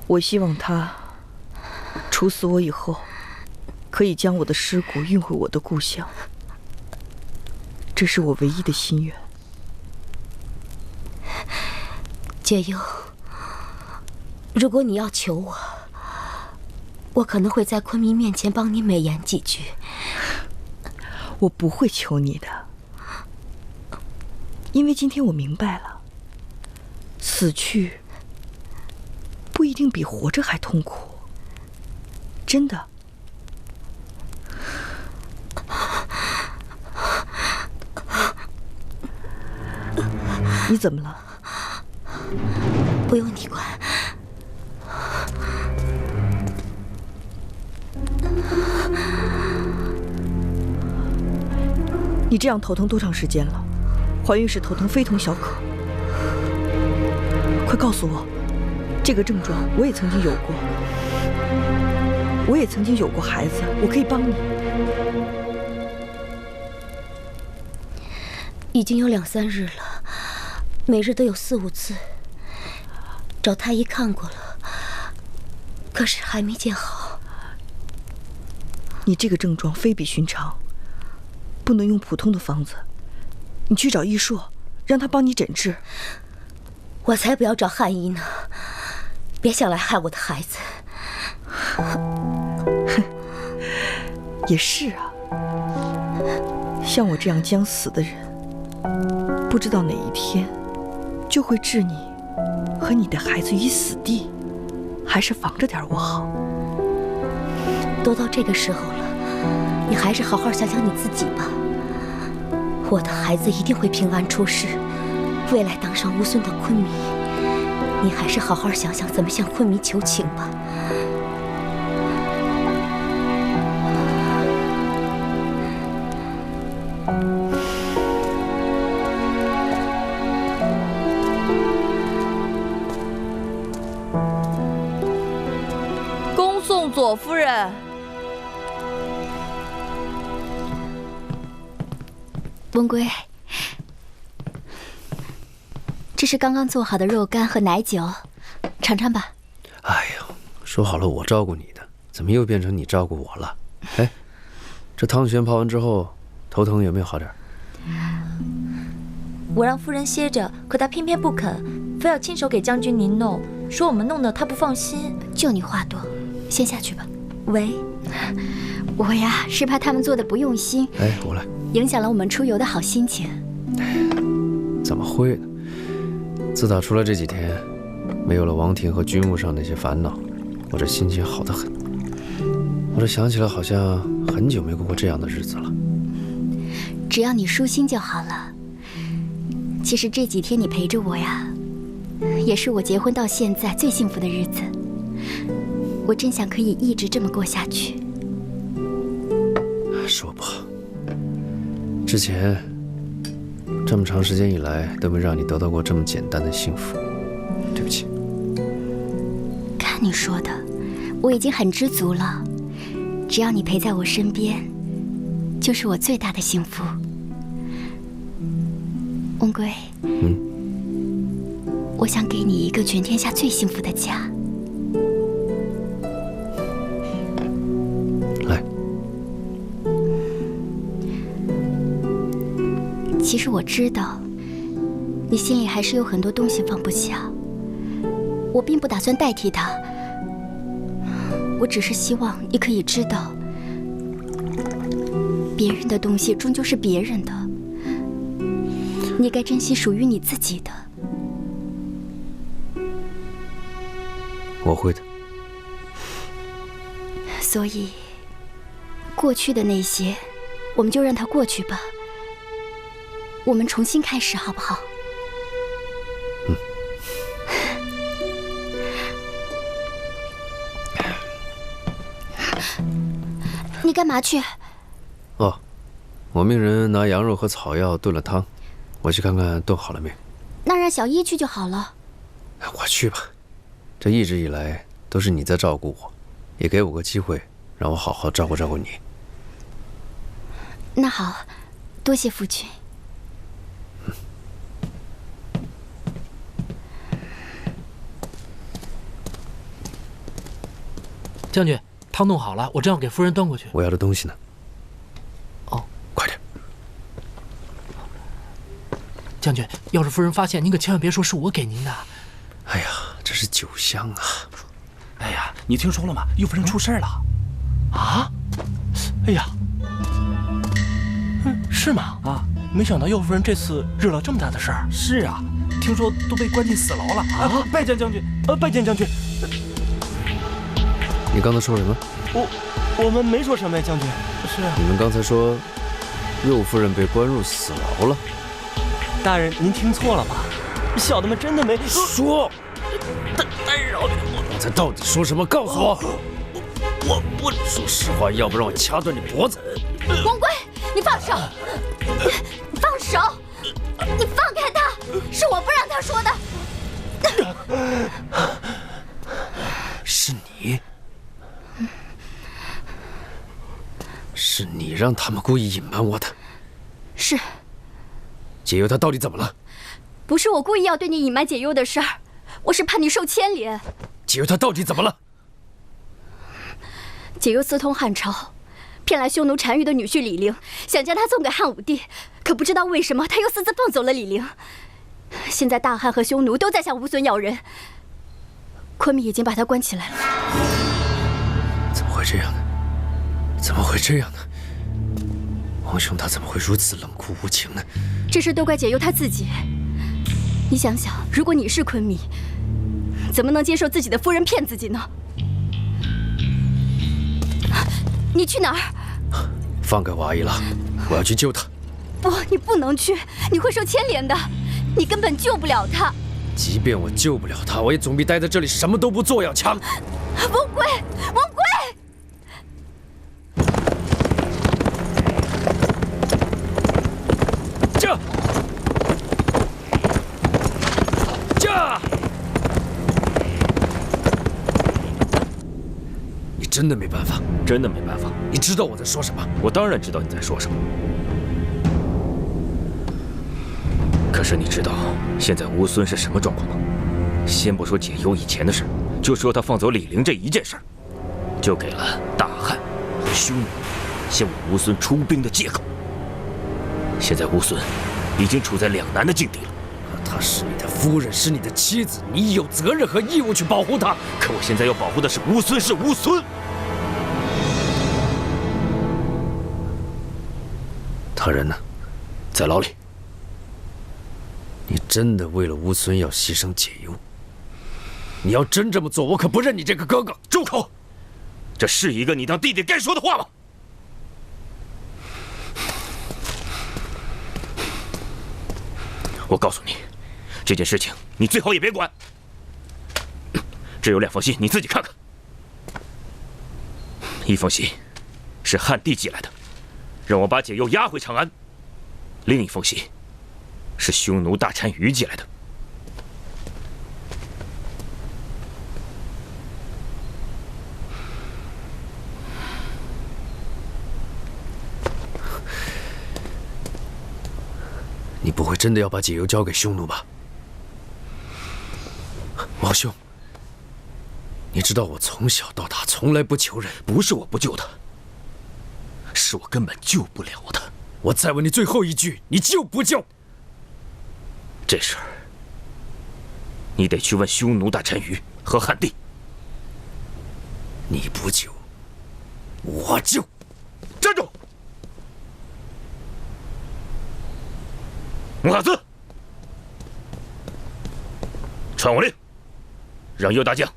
我希望他处死我以后，可以将我的尸骨运回我的故乡。这是我唯一的心愿。解忧，如果你要求我，我可能会在昆明面前帮你美言几句。我不会求你的，因为今天我明白了，死去不一定比活着还痛苦，真的。你怎么了？不用你管。你这样头疼多长时间了？怀孕时头疼非同小可。快告诉我，这个症状我也曾经有过，我也曾经有过孩子，我可以帮你。已经有2、3日了，每日都有4、5次，找太医看过了，可是还没见好。你这个症状非比寻常，不能用普通的方子。你去找医硕，让他帮你诊治。我才不要找汉医呢！别想来害我的孩子。也是啊，像我这样将死的人，不知道哪一天就会置你和你的孩子于死地，还是防着点我好。都到这个时候了，你还是好好想想你自己吧。我的孩子一定会平安出世，未来当上乌孙的昆弥。你还是好好想想怎么向昆弥求情吧。恭送左夫人。温归，这是刚刚做好的肉干和奶酒，尝尝吧。哎呀，说好了我照顾你的，怎么又变成你照顾我了？哎，这汤泉泡完之后，头疼有没有好点？我让夫人歇着，可她偏偏不肯，非要亲手给将军您弄，说我们弄得她不放心。就你话多，先下去吧。喂，我呀是怕他们做的不用心，哎，我来，影响了我们出游的好心情。怎么会呢？自打出来这几天，没有了王庭和军务上那些烦恼，我这心情好得很。我这想起来好像很久没过过这样的日子了。只要你舒心就好了。其实这几天你陪着我呀，也是我结婚到现在最幸福的日子。我真想可以一直这么过下去。说不好，之前这么长时间以来都没让你得到过这么简单的幸福，对不起。看你说的，我已经很知足了。只要你陪在我身边，就是我最大的幸福。温归，我想给你一个全天下最幸福的家。来。其实我知道，你心里还是有很多东西放不下。我并不打算代替他，我只是希望你可以知道，别人的东西终究是别人的，你该珍惜属于你自己的。我会的。所以，过去的那些，我们就让它过去吧。我们重新开始，好不好？你干嘛去？哦，我命人拿羊肉和草药炖了汤，我去看看炖好了没。那让小一去就好了。我去吧，这一直以来都是你在照顾我，也给我个机会，让我好好照顾照顾你。那好，多谢夫君。将军，汤弄好了，我正要给夫人端过去。我要的东西呢？哦，快点。将军，要是夫人发现，您可千万别说是我给您的。哎呀，这是酒香啊！哎呀，你听说了吗？右夫人出事了。啊？哎呀，是吗？啊，没想到右夫人这次惹了这么大的事儿。是啊，听说都被关进死牢了。啊，拜见将军。拜见将军。你刚才说什么？我们没说什么呀，将军。是啊。你们刚才说，右夫人被关入死牢了。大人，您听错了吧？小的们真的没说。但饶命！我刚才到底说什么？告诉我。我说实话，要不然我掐断你脖子。王贵，你放手！你放手！你放开他！是我不让他说的。是你。是你让他们故意隐瞒我的。是。解忧他到底怎么了？不是我故意要对你隐瞒解忧的事儿，我是怕你受牵连。解忧他到底怎么了？解忧私通汉朝，骗来匈奴单于的女婿李陵，想将他送给汉武帝，可不知道为什么他又私自放走了李陵。现在大汉和匈奴都在向乌孙要人，昆明已经把他关起来了。怎么会这样呢？怎么会这样呢？王兄他怎么会如此冷酷无情呢？这事都怪解忧他自己。你想想，如果你是昆明，怎么能接受自己的夫人骗自己呢？你去哪儿？放开我阿依拉，我要去救她。不，你不能去，你会受牵连的。你根本救不了她。即便我救不了她，我也总比待在这里什么都不做要强。王贵，王贵！驾！驾！你真的没办法？真的没办法。你知道我在说什么？我当然知道你在说什么。可是你知道现在乌孙是什么状况吗？先不说解忧以前的事，就说他放走李陵这一件事，就给了大汉和匈奴向我乌孙出兵的借口。现在乌孙已经处在两难的境地了。她是你的夫人，是你的妻子，你有责任和义务去保护她。可我现在要保护的是乌孙，是乌孙。他人呢？在牢里。你真的为了乌孙要牺牲解忧？你要真这么做，我可不认你这个哥哥！住口！这是一个你当弟弟该说的话吗？我告诉你，这件事情你最好也别管。这有两封信，你自己看看。一封信是汉帝寄来的，让我把解忧押回长安；另一封信是匈奴大单于寄来的。你不会真的要把解忧交给匈奴吧？王兄，你知道我从小到大从来不求人。不是我不救他，是我根本救不了他。我再问你最后一句，你救不救？这事儿你得去问匈奴大单于和汉帝。你不救，我救。站住！木哈兹，传我令，让右大将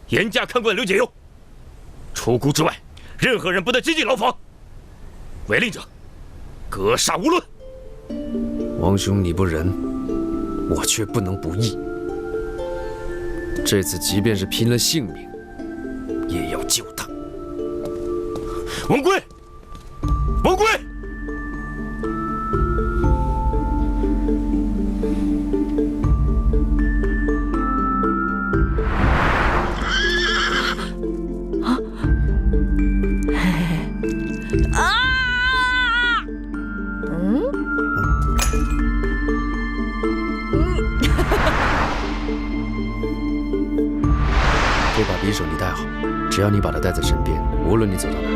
严加看管刘解忧。除孤之外，任何人不得接近牢房。违令者，格杀无论。王兄，你不仁，我却不能不义。这次即便是拼了性命，也要救他。王贵，王贵！这把匕首你带好，只要你把它带在身边，无论你走到哪，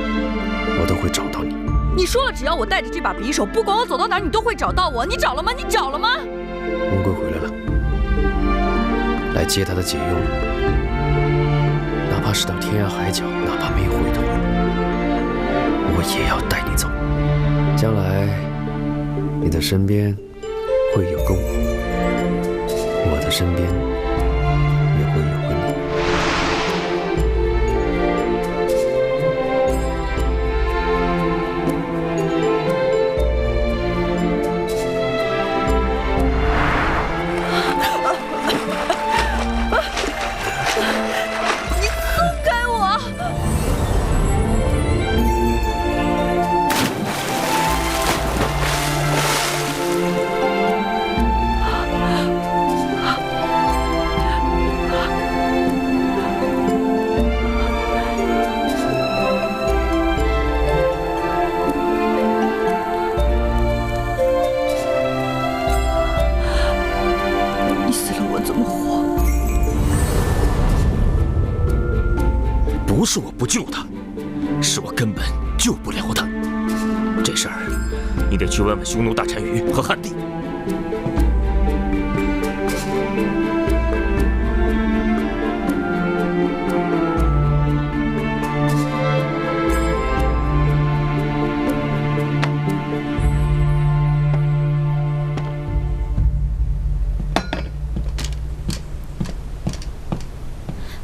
我都会找到你。你说了，只要我带着这把匕首，不管我走到哪，你都会找到我。你找了吗？你找了吗？文贵回来了，来接他的解忧，哪怕是到天涯海角，哪怕没有回头，我也要带你走。将来，你的身边会有个我，我的身边也会有个你。不是我不救他，是我根本救不了他。这事儿，你得去问问匈奴大单于和汉帝。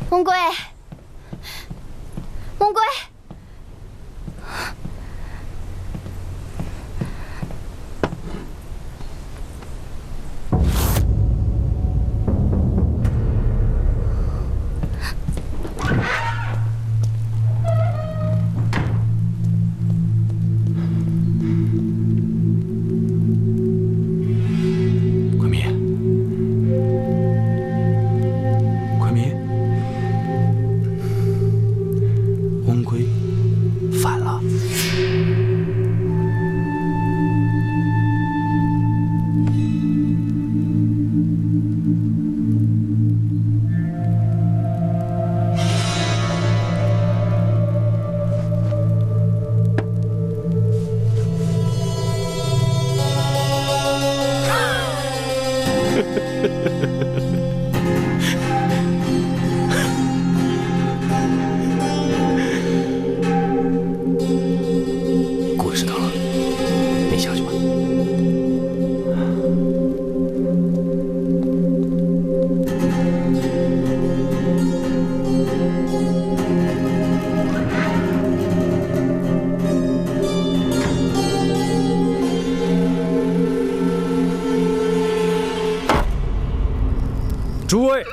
翁归，翁归，昆明，昆明。翁归反了。知道了，你下去吧。诸位，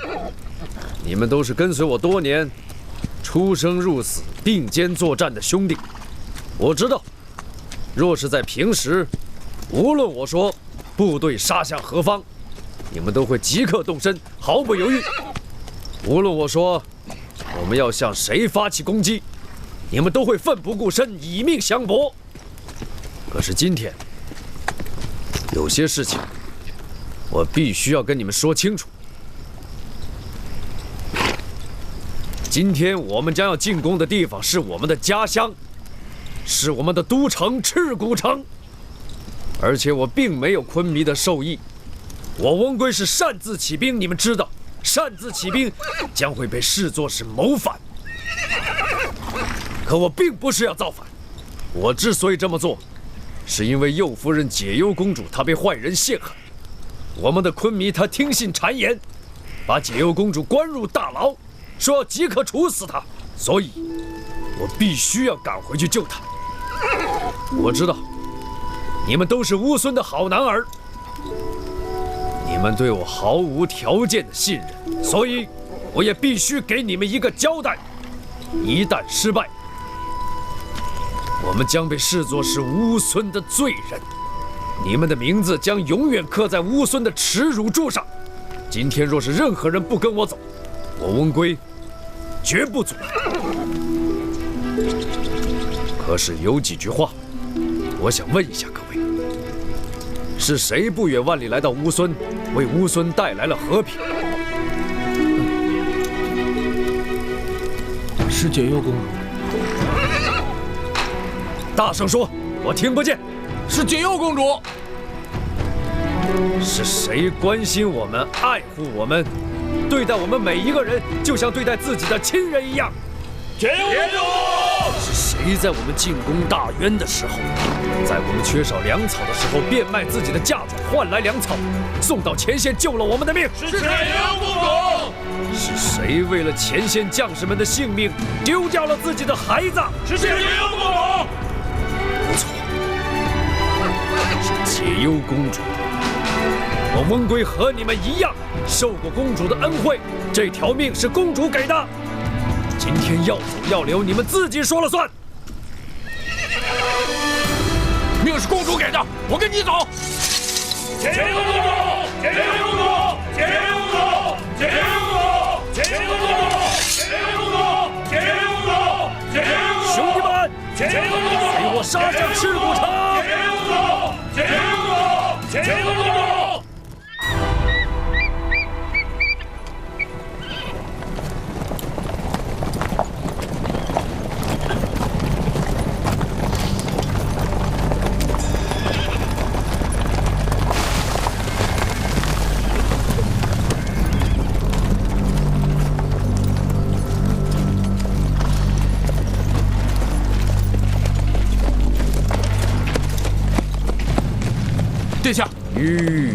你们都是跟随我多年，出生入死、并肩作战的兄弟，我知道。若是在平时，无论我说部队杀向何方，你们都会即刻动身，毫不犹豫；无论我说我们要向谁发起攻击，你们都会奋不顾身，以命相搏。可是今天，有些事情我必须要跟你们说清楚。今天我们将要进攻的地方是我们的家乡。是我们的都城赤谷城，而且我并没有昆弥的授意，我翁归是擅自起兵，你们知道，擅自起兵将会被视作是谋反。可我并不是要造反，我之所以这么做，是因为右夫人解忧公主她被坏人陷害，我们的昆弥她听信谗言，把解忧公主关入大牢，说要即刻处死她，所以我必须要赶回去救她。我知道，你们都是乌孙的好男儿，你们对我毫无条件的信任，所以我也必须给你们一个交代。一旦失败，我们将被视作是乌孙的罪人，你们的名字将永远刻在乌孙的耻辱柱上。今天若是任何人不跟我走，我翁归绝不阻拦。可是有几句话，我想问一下各位：是谁不远万里来到乌孙，为乌孙带来了和平？是解忧公主。大声说，我听不见。是解忧公主。是谁关心我们、爱护我们，对待我们每一个人，就像对待自己的亲人一样？解忧公主。是谁在我们进攻大渊的时候，在我们缺少粮草的时候，变卖自己的嫁妆换来粮草，送到前线救了我们的命？是解忧公主。是谁为了前线将士们的性命，丢掉了自己的孩子？是解忧公主。不错，是解忧公主。我翁归和你们一样，受过公主的恩惠，这条命是公主给的。今天要走要留，你们自己说了算。命是公主给的，我跟你走。解忧公主，解忧公主，解忧公主，解忧公主，解忧公主，解忧公主，解忧公主，解忧公主。兄弟们，解忧公主，随我杀向赤谷城！解忧公主，解忧公主，解忧公主。吁，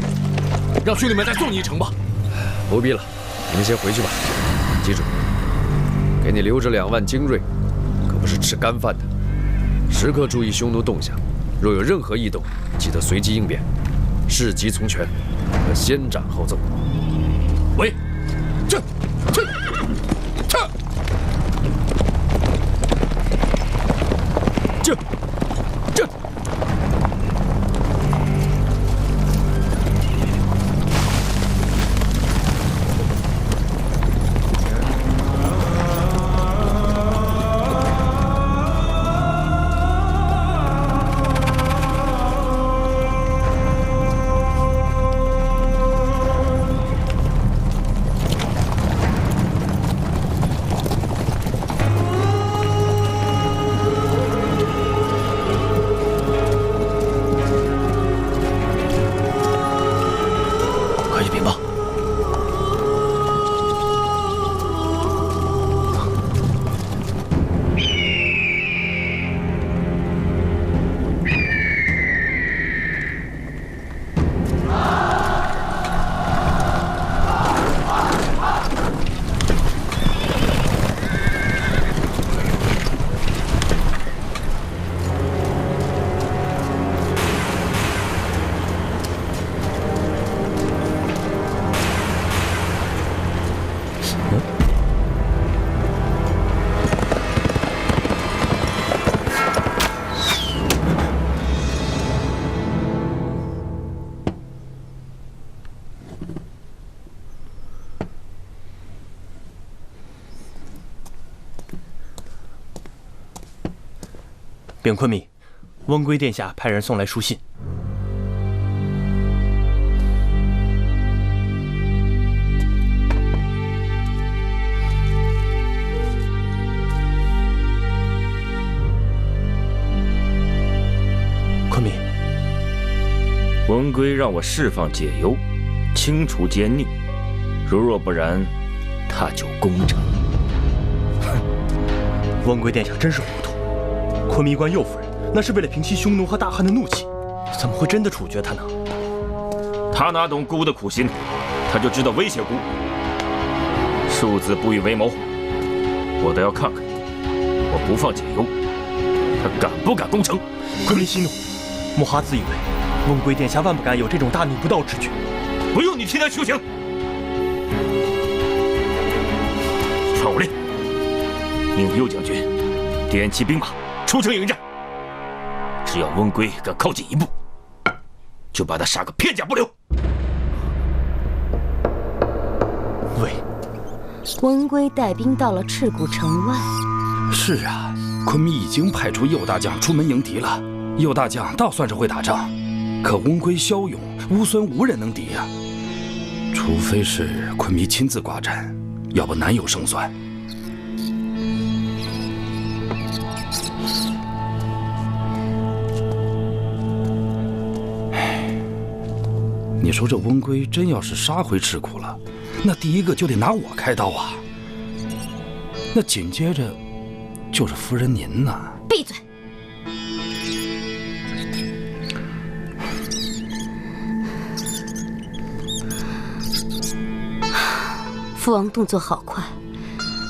让兄弟们再送你一程吧。不必了，你们先回去吧。记住，给你留着2万精锐，可不是吃干饭的。时刻注意匈奴动向，若有任何异动，记得随机应变，事急从权，可先斩后奏。喂，这。 禀昆弥，翁归殿下派人送来书信。昆弥，翁归让我释放解忧，清除奸佞，如若不然，他就攻城。哼，翁归殿下真是糊涂。 昆弥关右夫人，那是为了平息匈奴和大汉的怒气，怎么会真的处决他呢？他哪懂孤的苦心，他就知道威胁孤。庶子不与为谋，我倒要看看，我不放解忧，他敢不敢攻城？昆弥息怒，木哈自以为翁归殿下万不敢有这种大逆不道之举。不用你替他求情，传我令，命右将军点齐兵马。 出城迎战，只要翁归敢靠近一步，就把他杀个片甲不留。喂，温归带兵到了赤谷城外。是啊，昆弥已经派出右大将出门迎敌了。右大将倒算是会打仗，可温归骁勇，乌孙无人能敌呀。除非是昆弥亲自挂战，要不难有胜算。 你说这温归真要是杀回赤谷了，那第一个就得拿我开刀啊！那紧接着就是夫人您呐！闭嘴！父王动作好快，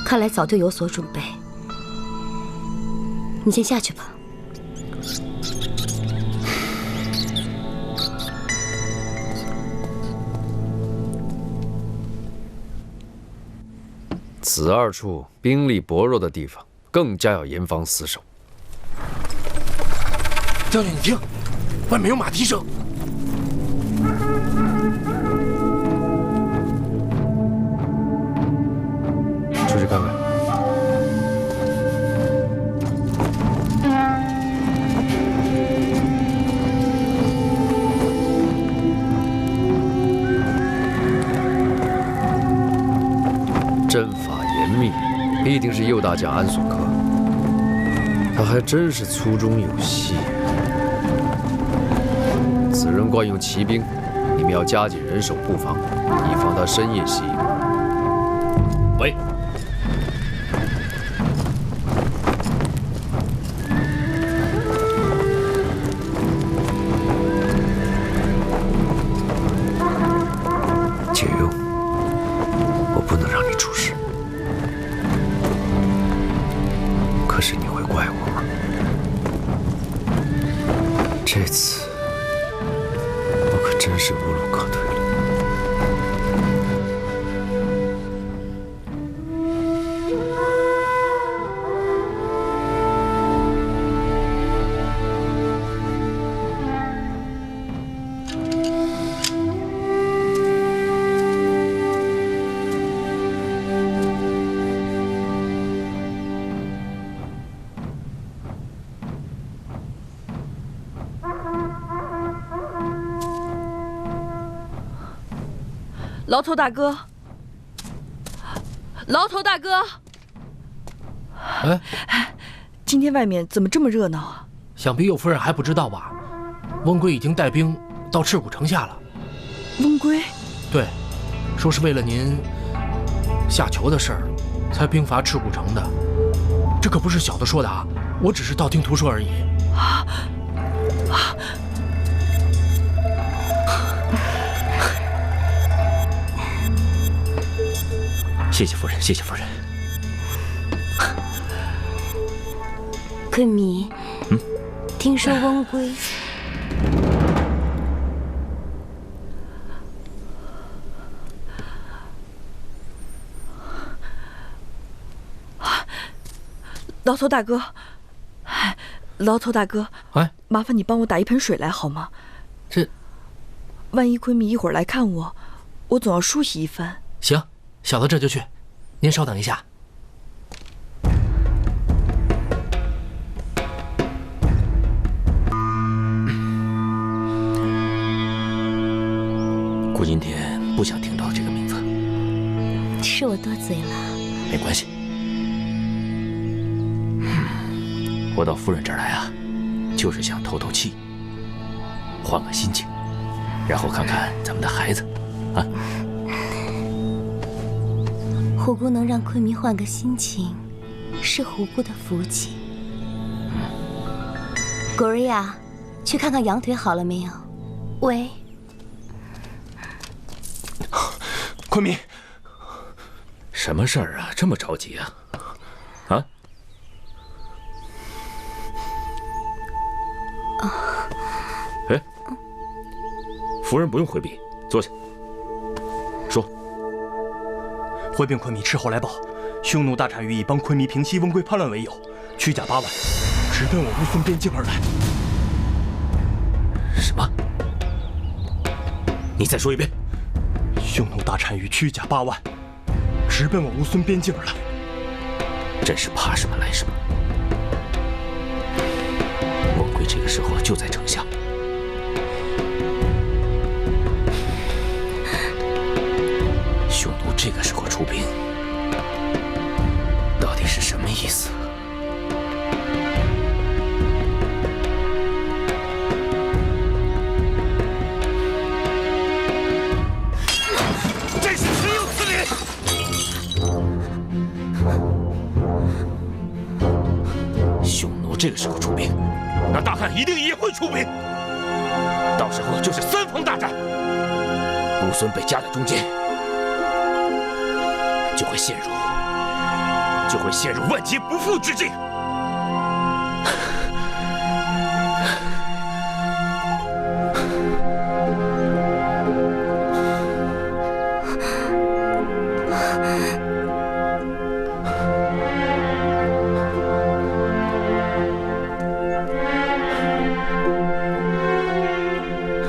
看来早就有所准备。你先下去吧。 此2处兵力薄弱的地方，更加要严防死守。将军，你听，外面有马蹄声。出去看看。阵法严密，必定是右大将安索克。他还真是粗中有细。此人惯用骑兵，你们要加紧人手布防，以防他深夜袭营。喂。不能让你出事。可是你会怪我吗？这次我可真是无路可退了。牢头大哥，牢头大哥，哎，今天外面怎么这么热闹啊？想必右夫人还不知道吧？温归已经带兵到赤谷城下了。温归？对，说是为了您下囚的事儿，才兵伐赤谷城的。这可不是小的说的啊，我只是道听途说而已。谢谢夫人，谢谢夫人。昆弥，听说温归牢头大哥，牢头大哥，哎，麻烦你帮我打一盆水来好吗？这，万一昆弥一会儿来看我，我总要梳洗一番。行，小的这就去，您稍等一下。顾今天不想听到这个名字，是我多嘴了。没关系。我到夫人这儿来啊，就是想透透气，换个心情，然后看看咱们的孩子，啊。虎姑能让昆弥换个心情，是虎姑的福气。果儿呀，去看看羊腿好了没有？喂，昆弥，什么事儿啊？这么着急啊？啊？哎，夫人不用回避，坐下。说。回禀昆弥，斥候来报，匈奴大单于以帮昆弥平息温归叛乱为由，驱甲8万，直奔我乌孙边境而来。什么？你再说一遍。匈奴大单于驱甲8万，直奔我乌孙边境而来。真是怕什么来什么。温归这个时候就在城下。匈奴这个时候出兵，到底是什么意思？真是岂有此理！匈奴这个时候出兵，那大汉一定也会出兵，到时候就是3方大战，乌孙被夹在中间。就会陷入万劫不复之境。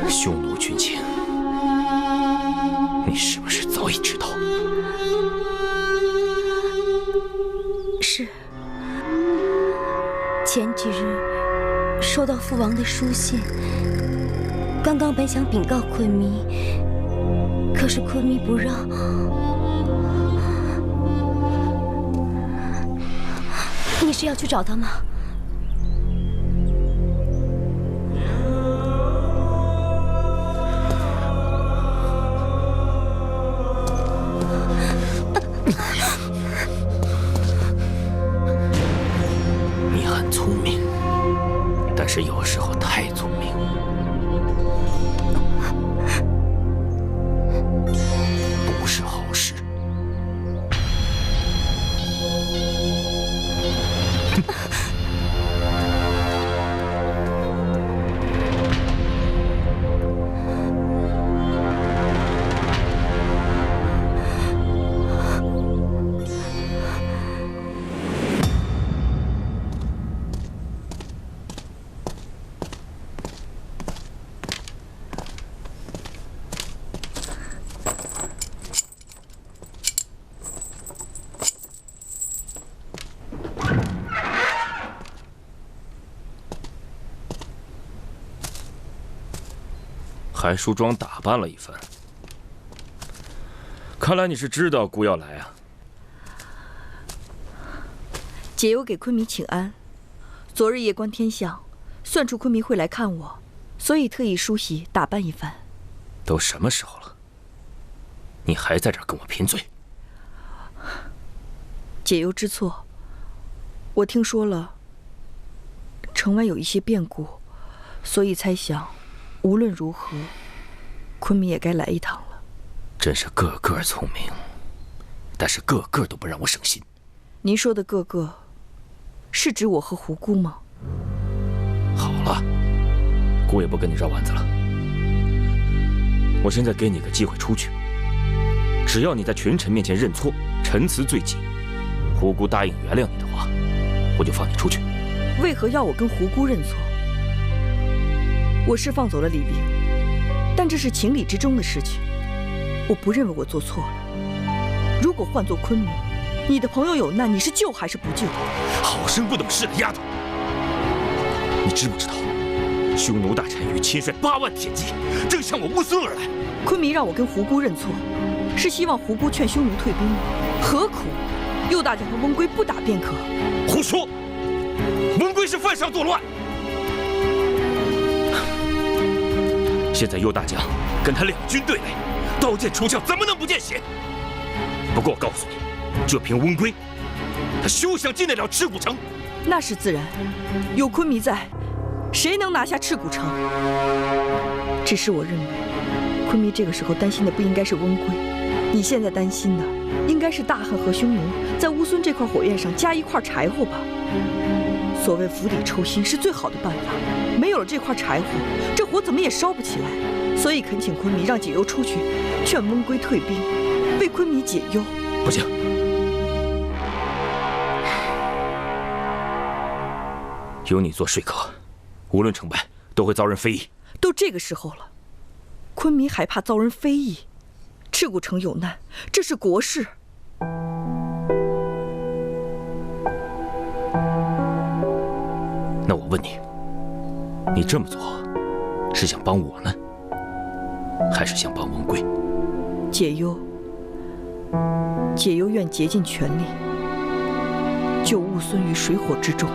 匈奴军情，你是不是早已知道？是。前几日收到父王的书信，刚刚本想禀告昆弥，可是昆弥不让。你是要去找他吗？你很聪明，但是有时候太聪明，不是好事。还梳妆打扮了一番。看来你是知道姑要来啊。解忧给昆弥请安。昨日夜观天象，算出昆弥会来看我，所以特意梳洗打扮一番。都什么时候了，你还在这儿跟我贫嘴？解忧知错，我听说了城外有一些变故，所以猜想，无论如何，昆弥也该来一趟了。真是个个聪明，但是个个都不让我省心。您说的个个，是指我和胡姑吗？好了，姑也不跟你绕弯子了。我现在给你个机会出去，只要你在群臣面前认错，陈词罪己，胡姑答应原谅你的话，我就放你出去。为何要我跟胡姑认错？我是放走了李陵，但这是情理之中的事情，我不认为我做错了。如果换做昆弥，你的朋友有难，你是救还是不救？好生不懂事的丫头！你知不知道，匈奴大单于亲率8万铁骑，正向我乌孙而来。昆弥让我跟胡姑认错，是希望胡姑劝匈奴退兵，何苦右大将和温归不打便可？胡说！温归是犯上作乱，现在右大将跟他两军对垒，刀剑出鞘，怎么能不见血？不过我告诉你，就凭温归，他休想进得了赤谷城。那是自然，有昆弥在，谁能拿下赤谷城？只是我认为，昆弥这个时候担心的不应该是温归，你现在担心的应该是大汉和匈奴在乌孙这块火焰上加一块柴火吧。所谓釜底抽薪是最好的办法，没有了这块柴火，这火怎么也烧不起来。所以恳请昆弥让解忧出去，劝温归退兵，为昆弥解忧。不行，有你做说客，无论成败都会遭人非议。都这个时候了，昆弥还怕遭人非议？赤谷城有难，这是国事。那我问你，你这么做是想帮我呢，还是想帮温归？解忧愿竭尽全力救乌孙于水火之中。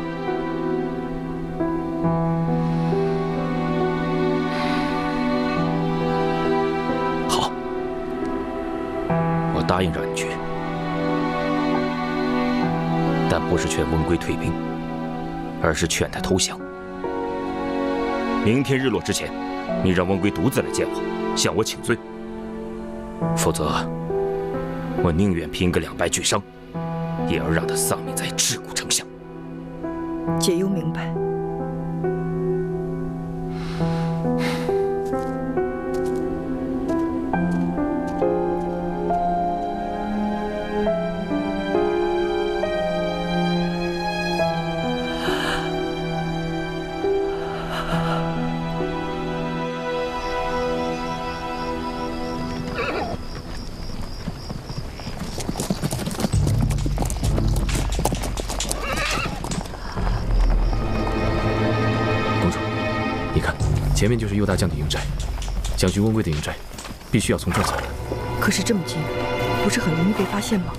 好，我答应让你去，但不是劝温归退兵，而是劝他投降。明天日落之前，你让温归独自来见我，向我请罪。否则，我宁愿拼个2败俱伤，也要让他丧命在赤谷城下。解忧明白。前面就是右大将的营寨，将军温归的营寨，必须要从这儿走。可是这么近，不是很容易被发现吗？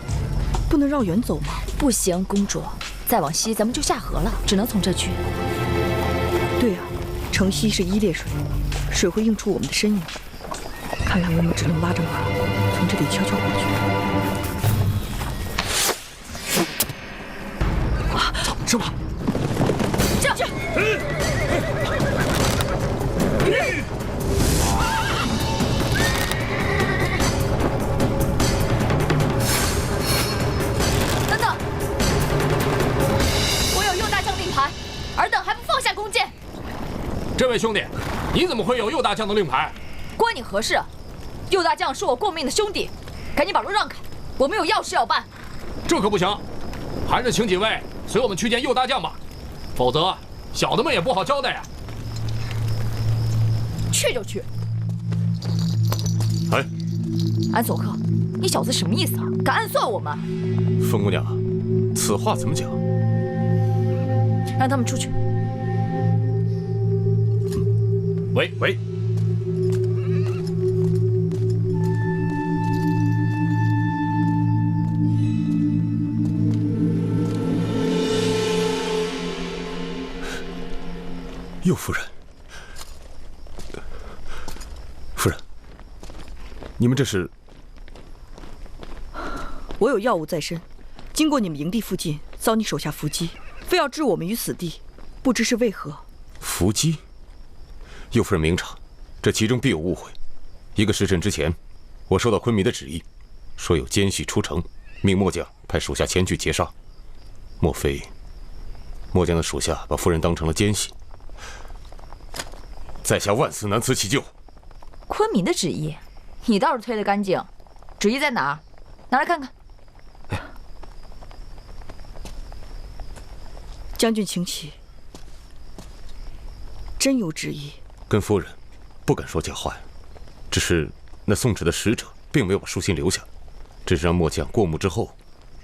不能绕远走吗？不行，公主，再往西咱们就下河了，只能从这去。对呀，城西是伊烈水，水会映出我们的身影。看来我们只能拉着马，从这里悄悄过去。走，上马！这。等等，我有右大将令牌，尔等还不放下弓箭？这位兄弟，你怎么会有右大将的令牌？关你何事？右大将是我过命的兄弟，赶紧把路让开，我们有要事要办。这可不行，还是请几位随我们去见右大将吧，否则小的们也不好交代呀。去就去。哎，安索克，你小子什么意思啊？敢暗算我们？风姑娘，此话怎么讲？让他们出去。喂，右夫人，夫人，你们这是？我有药物在身，经过你们营地附近，遭你手下伏击，非要置我们于死地，不知是为何？伏击？右夫人明察，这其中必有误会。1个时辰之前，我收到昆弥的旨意，说有奸细出城，命末将派属下前去截杀。莫非末将的属下把夫人当成了奸细？在下万死难辞其咎。昆弥的旨意，你倒是推得干净。旨意在哪儿？拿来看看。将军请起。真有旨意？跟夫人不敢说假话呀，只是那送旨的使者并没有把书信留下，只是让末将过目之后，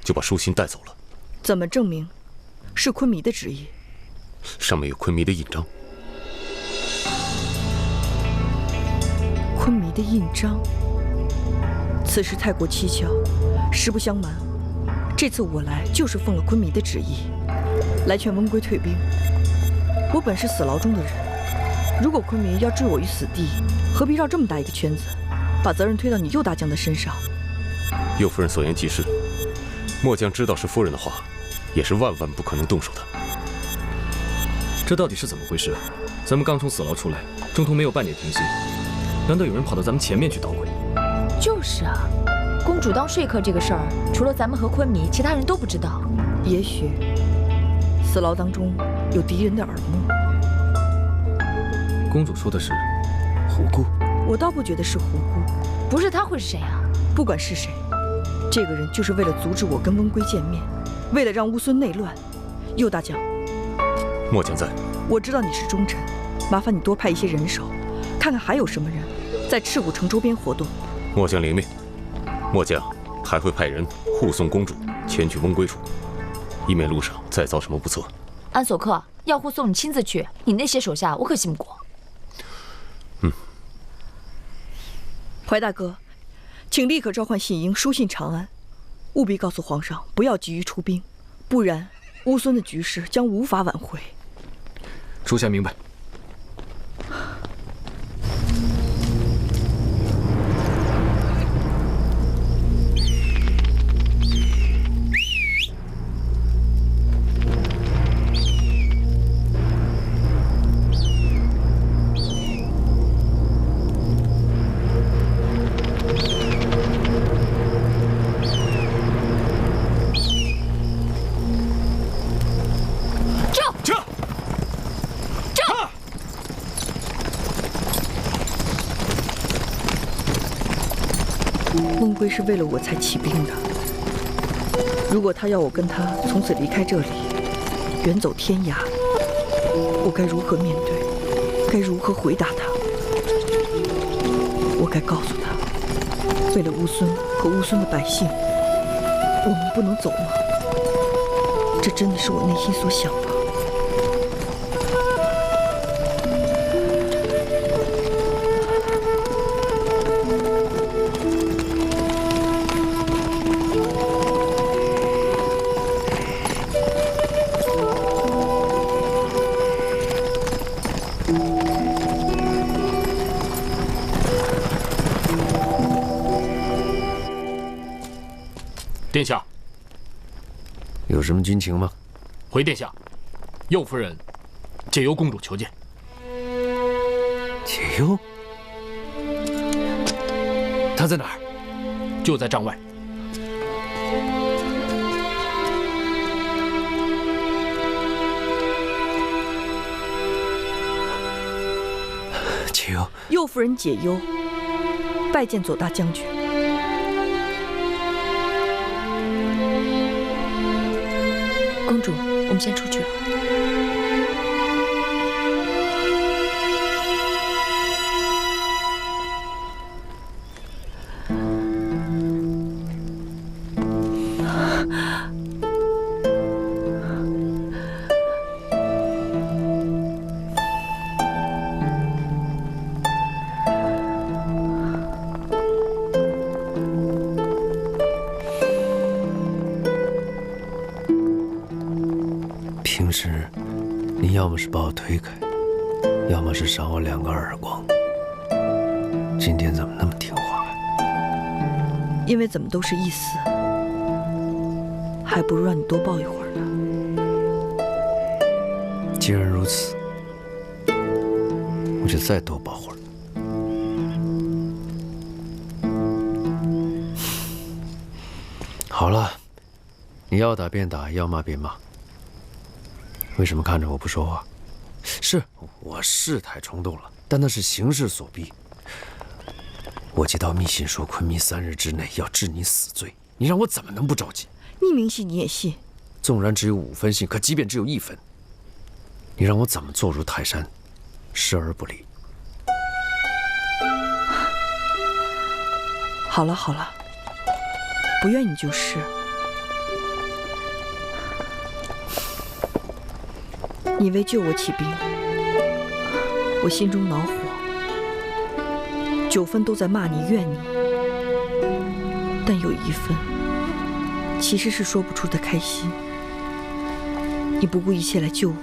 就把书信带走了。怎么证明是昆弥的旨意？上面有昆弥的印章。昆弥的印章。此事太过蹊跷，实不相瞒，这次我来就是奉了昆弥的旨意，来劝温归退兵。我本是死牢中的人，如果昆弥要置我于死地，何必绕这么大一个圈子，把责任推到你右大将的身上？右夫人所言极是，末将知道是夫人的话，也是万万不可能动手的。这到底是怎么回事？咱们刚从死牢出来，中途没有半点停息，难道有人跑到咱们前面去捣鬼？就是啊，公主当说客这个事儿，除了咱们和昆弥，其他人都不知道。也许死牢当中有敌人的耳目。公主说的是虎姑？我倒不觉得是虎姑。不是她会是谁啊？不管是谁，这个人就是为了阻止我跟温归见面，为了让乌孙内乱。右大将，末将在。我知道你是忠臣，麻烦你多派一些人手，看看还有什么人在赤谷城周边活动。末将领命。末将还会派人护送公主前去温归处，以免路上再遭什么不测。安索克，要护送你亲自去，你那些手下我可信不过。怀大哥，请立刻召唤信营书信长安，务必告诉皇上不要急于出兵，不然乌孙的局势将无法挽回。属下明白。温归是为了我才起兵的，如果他要我跟他从此离开这里，远走天涯，我该如何面对？该如何回答他？我该告诉他，为了乌孙和乌孙的百姓，我们不能走吗？这真的是我内心所想吗？殿下，有什么军情吗？回殿下，右夫人解忧公主求见。解忧？她在哪儿？就在帐外。解忧。右夫人解忧，拜见左大将军。公主，我们先出去了。平时，你要么是把我推开，要么是赏我2个耳光。今天怎么那么听话呀？因为怎么都是一死，还不如让你多抱一会儿呢。既然如此，我就再多抱会儿。好了，你要打便打，要骂便骂。为什么看着我不说话？是，我是太冲动了，但那是形势所逼。我接到密信说昆明3日之内要治你死罪，你让我怎么能不着急？匿名信你也信？纵然只有5分信，可即便只有1分，你让我怎么坐入泰山，视而不理？好了好了，不愿你就是。你为救我起兵，我心中恼火，9分都在骂你怨你，但有1分其实是说不出的开心。你不顾一切来救我，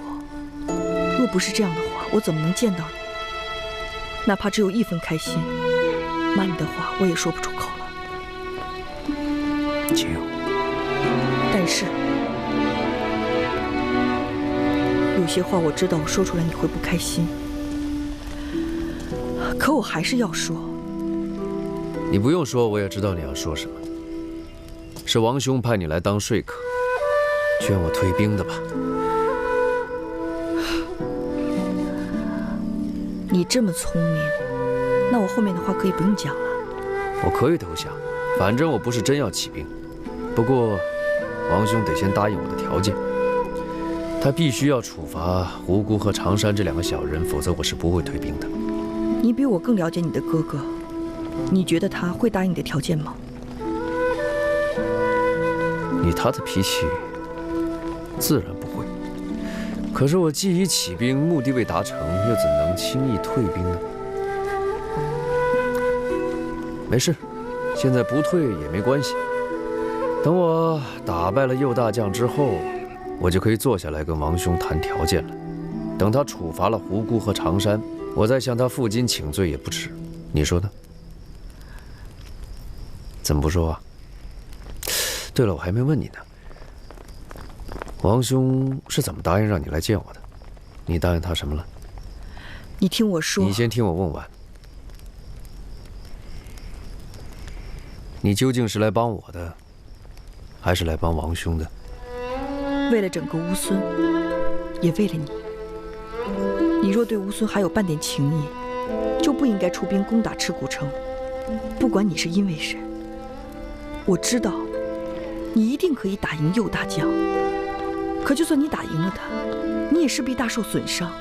若不是这样的话，我怎么能见到你？哪怕只有1分开心，骂你的话我也说不出口了。秦友，但是有些话我知道，我说出来你会不开心，可我还是要说。你不用说，我也知道你要说什么。是王兄派你来当说客，劝我退兵的吧？你这么聪明，那我后面的话可以不用讲了。我可以投降，反正我不是真要起兵。不过，王兄得先答应我的条件。他必须要处罚胡姑和常山这2个小人，否则我是不会退兵的。你比我更了解你的哥哥，你觉得他会答应你的条件吗？以他的脾气，自然不会。可是我既已起兵，目的未达成，又怎能轻易退兵呢？没事，现在不退也没关系。等我打败了右大将之后，我就可以坐下来跟王兄谈条件了。等他处罚了胡姑和常山，我再向他负荆请罪也不迟。你说呢？怎么不说啊？对了，我还没问你呢。王兄是怎么答应让你来见我的？你答应他什么了？你听我说。你先听我问完。你究竟是来帮我的，还是来帮王兄的？为了整个乌孙，也为了你。你若对乌孙还有半点情谊，就不应该出兵攻打赤谷城。不管你是因为谁，我知道你一定可以打赢右大将。可就算你打赢了他，你也势必大受损伤。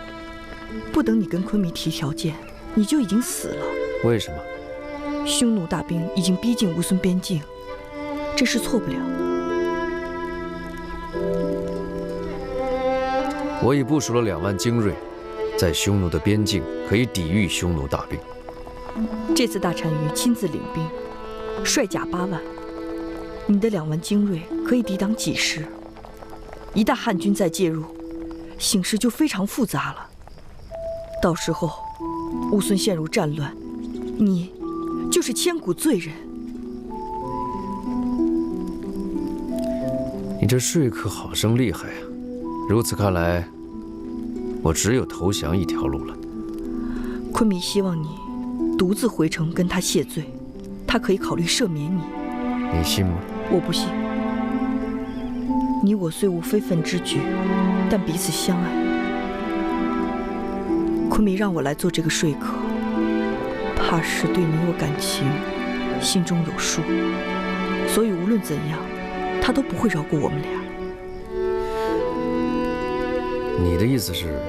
不等你跟昆弥提条件，你就已经死了。为什么？匈奴大兵已经逼近乌孙边境，这事错不了。我已部署了2万精锐，在匈奴的边境可以抵御匈奴大兵。这次大单于亲自领兵，率甲8万，你的2万精锐可以抵挡几时？一旦汉军再介入，形势就非常复杂了。到时候乌孙陷入战乱，你就是千古罪人。你这说客好生厉害啊！如此看来，我只有投降一条路了。昆弥希望你独自回城跟他谢罪，他可以考虑赦免你。你信吗？我不信。你我虽无非分之举，但彼此相爱。昆弥让我来做这个说客，怕是对你我感情心中有数，所以无论怎样，他都不会饶过我们俩。你的意思是，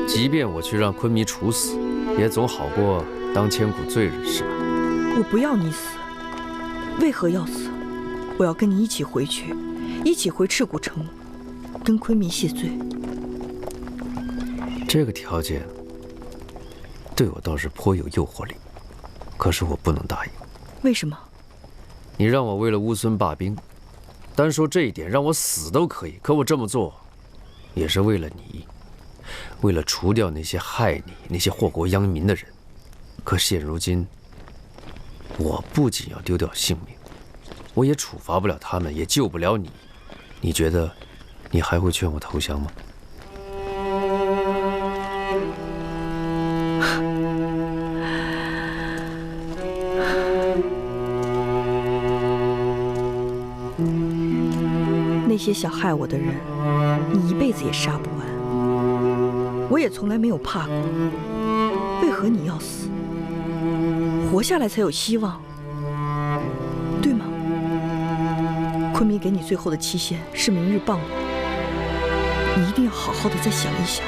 即便我去让昆弥处死，也总好过当千古罪人，是吧？我不要你死，为何要死？我要跟你一起回去，一起回赤谷城，跟昆弥谢罪。这个条件对我倒是颇有诱惑力，可是我不能答应。为什么？你让我为了乌孙罢兵，单说这一点，让我死都可以。可我这么做，也是为了你。为了除掉那些害你、那些祸国殃民的人。可现如今，我不仅要丢掉性命，我也处罚不了他们，也救不了你。你觉得，你还会劝我投降吗？那些想害我的人，你一辈子也杀不完。我也从来没有怕过，为何你要死？活下来才有希望，对吗？昆明给你最后的期限是明日傍晚，你一定要好好的再想一想。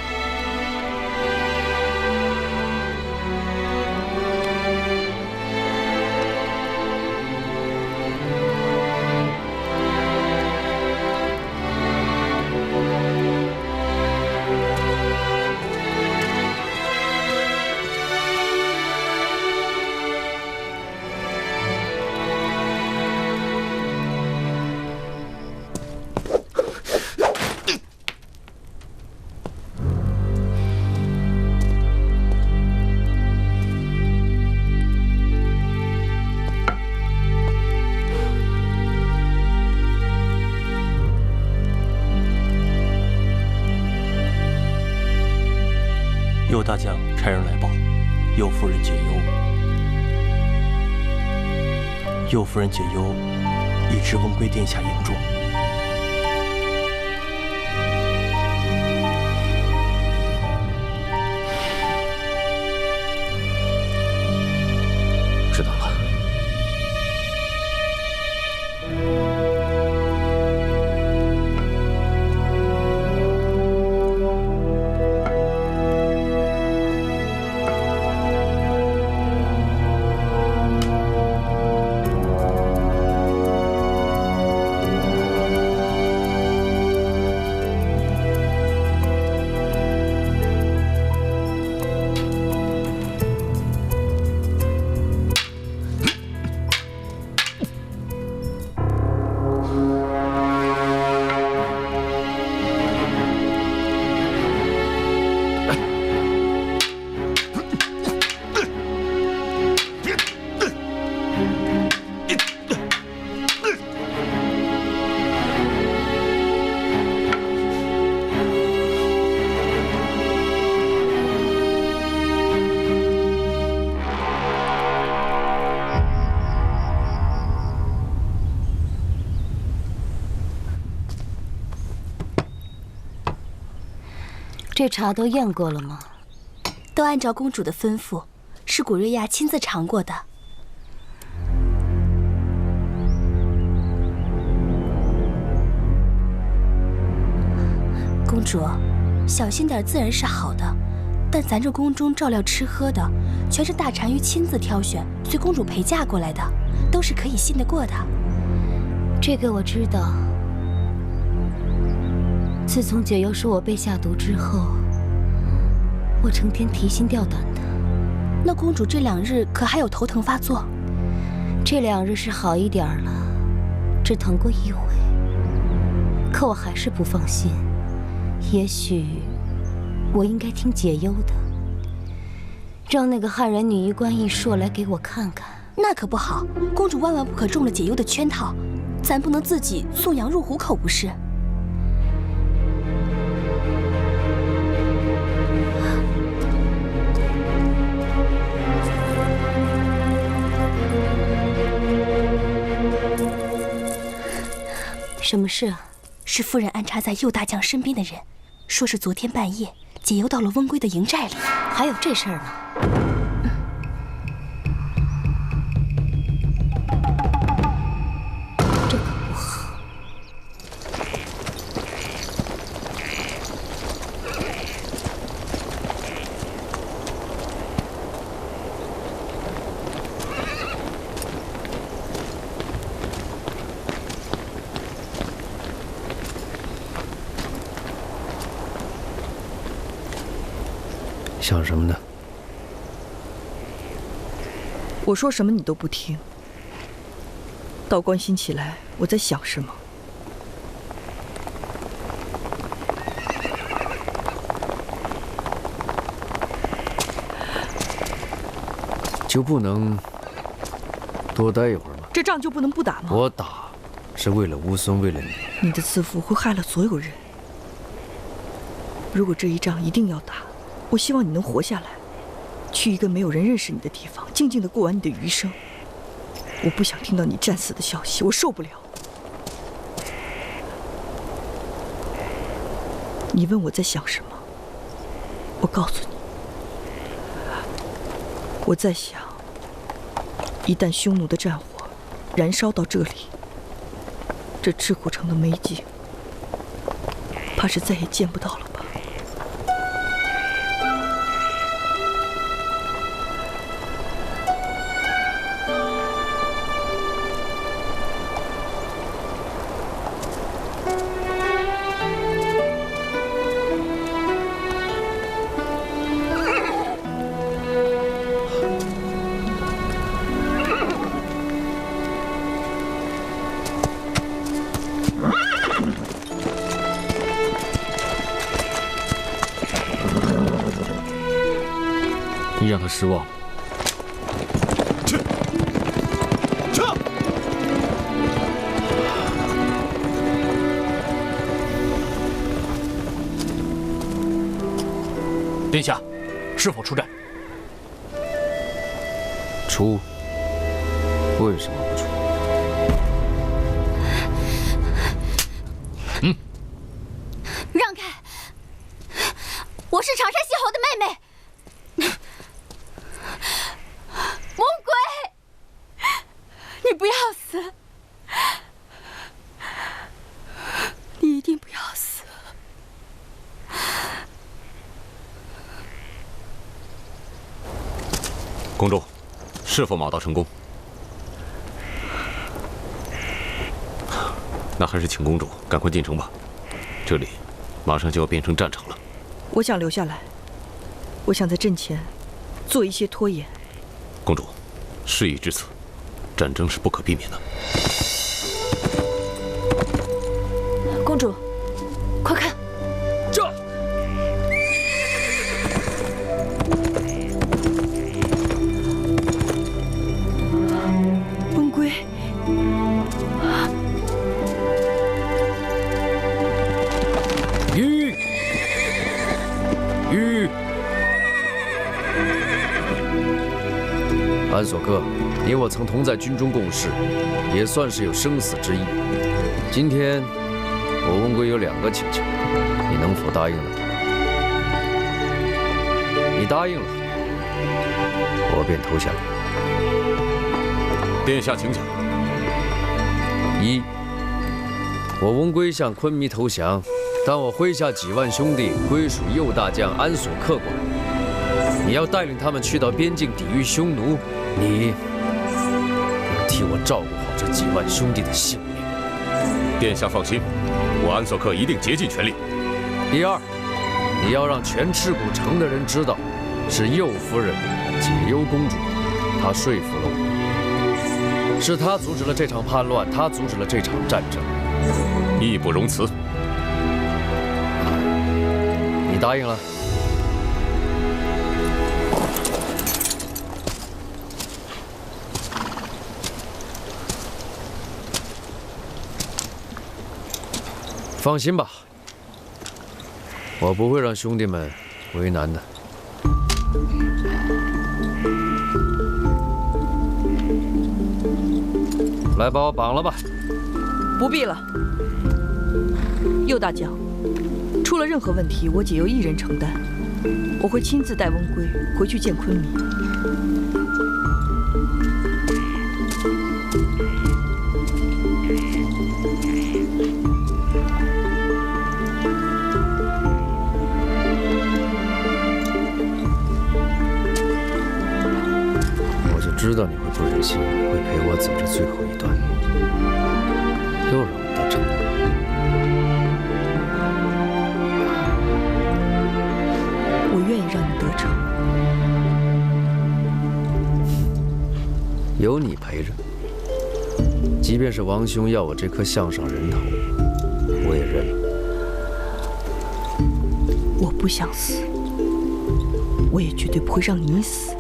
右大将差人来报，右夫人解忧。右夫人解忧已至翁归殿下营中。知道了。这茶都验过了吗？都按照公主的吩咐，是古瑞亚亲自尝过的。公主，小心点自然是好的，但咱这宫中照料吃喝的，全是大单于亲自挑选，随公主陪嫁过来的，都是可以信得过的。这个我知道。自从解忧说我被下毒之后，我成天提心吊胆的。那公主这2日可还有头疼发作？这2日是好一点了，只疼过1回。可我还是不放心，也许我应该听解忧的，让那个汉人女医官易硕来给我看看。那可不好，公主万万不可中了解忧的圈套，咱不能自己送羊入虎口，不是？什么事？是夫人安插在右大将身边的人，说是昨天半夜解忧到了翁归的营寨里。还有这事儿呢？这可不好。想什么呢？我说什么你都不听，倒关心起来我在想什么。就不能多待一会儿吗？这仗就不能不打吗？我打是为了乌孙，为了你。你的自负会害了所有人。如果这一仗一定要打，我希望你能活下来，去一个没有人认识你的地方，静静地过完你的余生。我不想听到你战死的消息，我受不了。你问我在想什么？我告诉你，我在想，一旦匈奴的战火燃烧到这里，这赤虎城的美景，怕是再也见不到了吧。你让他失望了。撤！殿下，是否出战？出。为什么不出？让开！我是长山西侯的妹妹。翁归，你不要死，你一定不要死。公主，是否马到成功？那还是请公主赶快进城吧，这里马上就要变成战场了。我想留下来，我想在阵前做一些拖延。公主，事已至此，战争是不可避免的。公主，快看！这。翁归。安索克，你我曾同在军中共事，也算是有生死之谊。今天我翁归有2个请求，你能否答应呢？你答应了，我便投降。殿下请讲。1，我翁归向昆弥投降，但我麾下几万兄弟归属右大将安索克管。你要带领他们去到边境抵御匈奴，你要替我照顾好这几万兄弟的性命。殿下放心，我安索克一定竭尽全力。第2，你要让全赤谷城的人知道，是右夫人解忧公主，她说服了我，是她阻止了这场叛乱，她阻止了这场战争。义不容辞。你答应了。放心吧，我不会让兄弟们为难的。来，把我绑了吧。不必了，右大将，出了任何问题，我解忧一人承担。我会亲自带翁归回去见昆弥。知道你会不忍心，会陪我走这最后一段，又让我得逞。我愿意让你得逞，有你陪着，即便是王兄要我这颗项上人头，我也认了。我不想死，我也绝对不会让你死。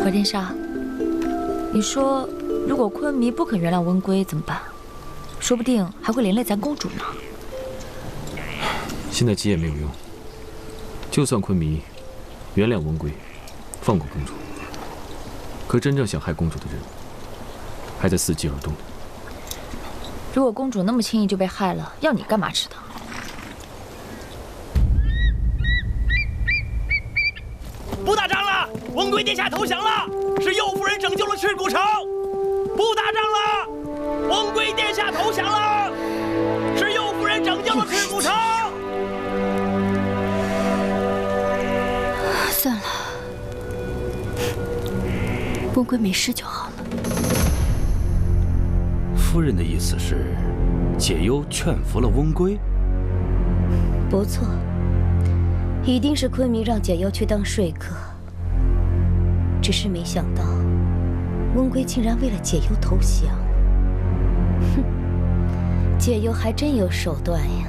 何天杀，你说如果昆弥不肯原谅温归怎么办？说不定还会连累咱公主呢。现在急也没有用。就算昆弥原谅温归，放过公主，可真正想害公主的人还在伺机而动。如果公主那么轻易就被害了，要你干嘛知道？不打仗了，温归殿下投降了，是右夫人拯救了赤谷城。不打仗了，温归殿下投降了，是右夫人拯救了赤谷城。算了，温归没事就好了。夫人的意思是，解忧劝服了温归？不错，一定是昆弥让解忧去当说客。只是没想到，温归竟然为了解忧投降。哼，解忧还真有手段呀！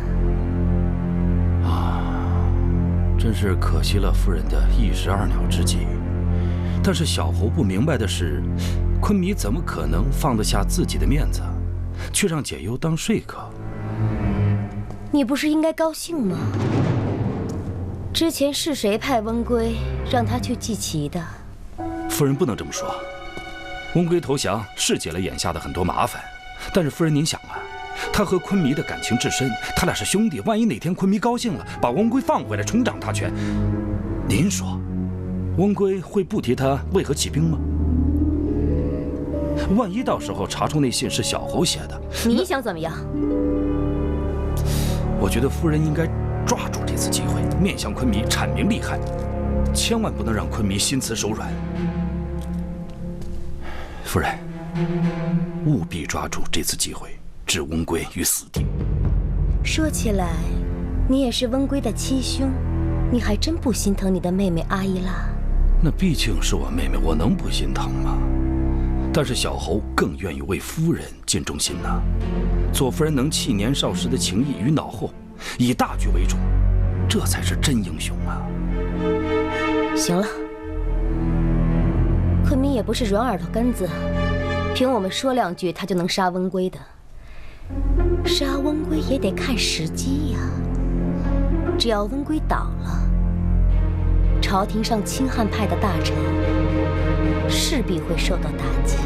真是可惜了夫人的一石二鸟之计。但是小侯不明白的是，昆弥怎么可能放得下自己的面子，去让解忧当说客？你不是应该高兴吗？之前是谁派温归让他去祭旗的？夫人不能这么说。温归投降是解了眼下的很多麻烦，但是夫人您想啊，他和昆弥的感情至深，他俩是兄弟。万一哪天昆弥高兴了，把温归放回来，重掌大权，您说，温归会不提他为何起兵吗？万一到时候查出那信是小侯写的，你想怎么样？我觉得夫人应该抓住这次机会，面向昆弥阐明利害，千万不能让昆弥心慈手软。夫人，务必抓住这次机会，置温归于死地。说起来，你也是温归的七兄，你还真不心疼你的妹妹阿依拉？那毕竟是我妹妹，我能不心疼吗？但是小侯更愿意为夫人尽忠心呐。左夫人能弃年少时的情谊于脑后，以大局为重，这才是真英雄啊！行了，昆弥也不是软耳朵根子，凭我们说两句，他就能杀温归的。杀温归也得看时机呀。只要温归倒了，朝廷上亲汉派的大臣势必会受到打击。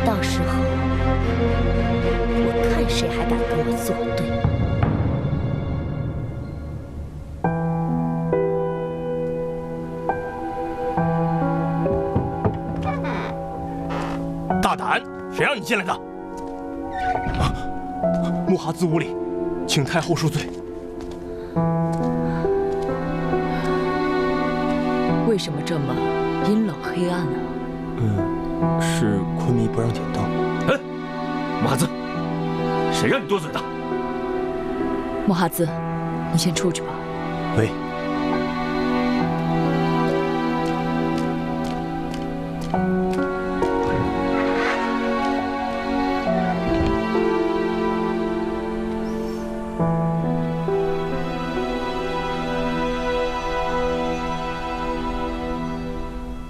到时候，我看谁还敢跟我作对。大胆！谁让你进来的？木哈兹无礼，请太后恕罪。为什么这么阴冷黑暗啊？是昆弥不让点灯。哎，木哈兹，谁让你多嘴的？木哈兹，你先出去吧。喂。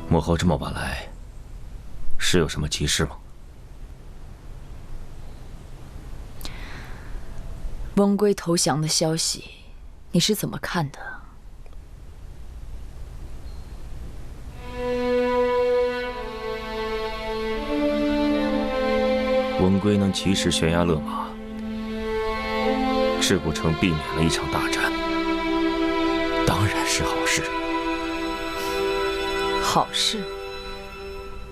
母后这么晚来，是有什么急事吗？温归投降的消息，你是怎么看的？温归能及时悬崖勒马，赤谷城避免了一场大战，当然是好事。好事，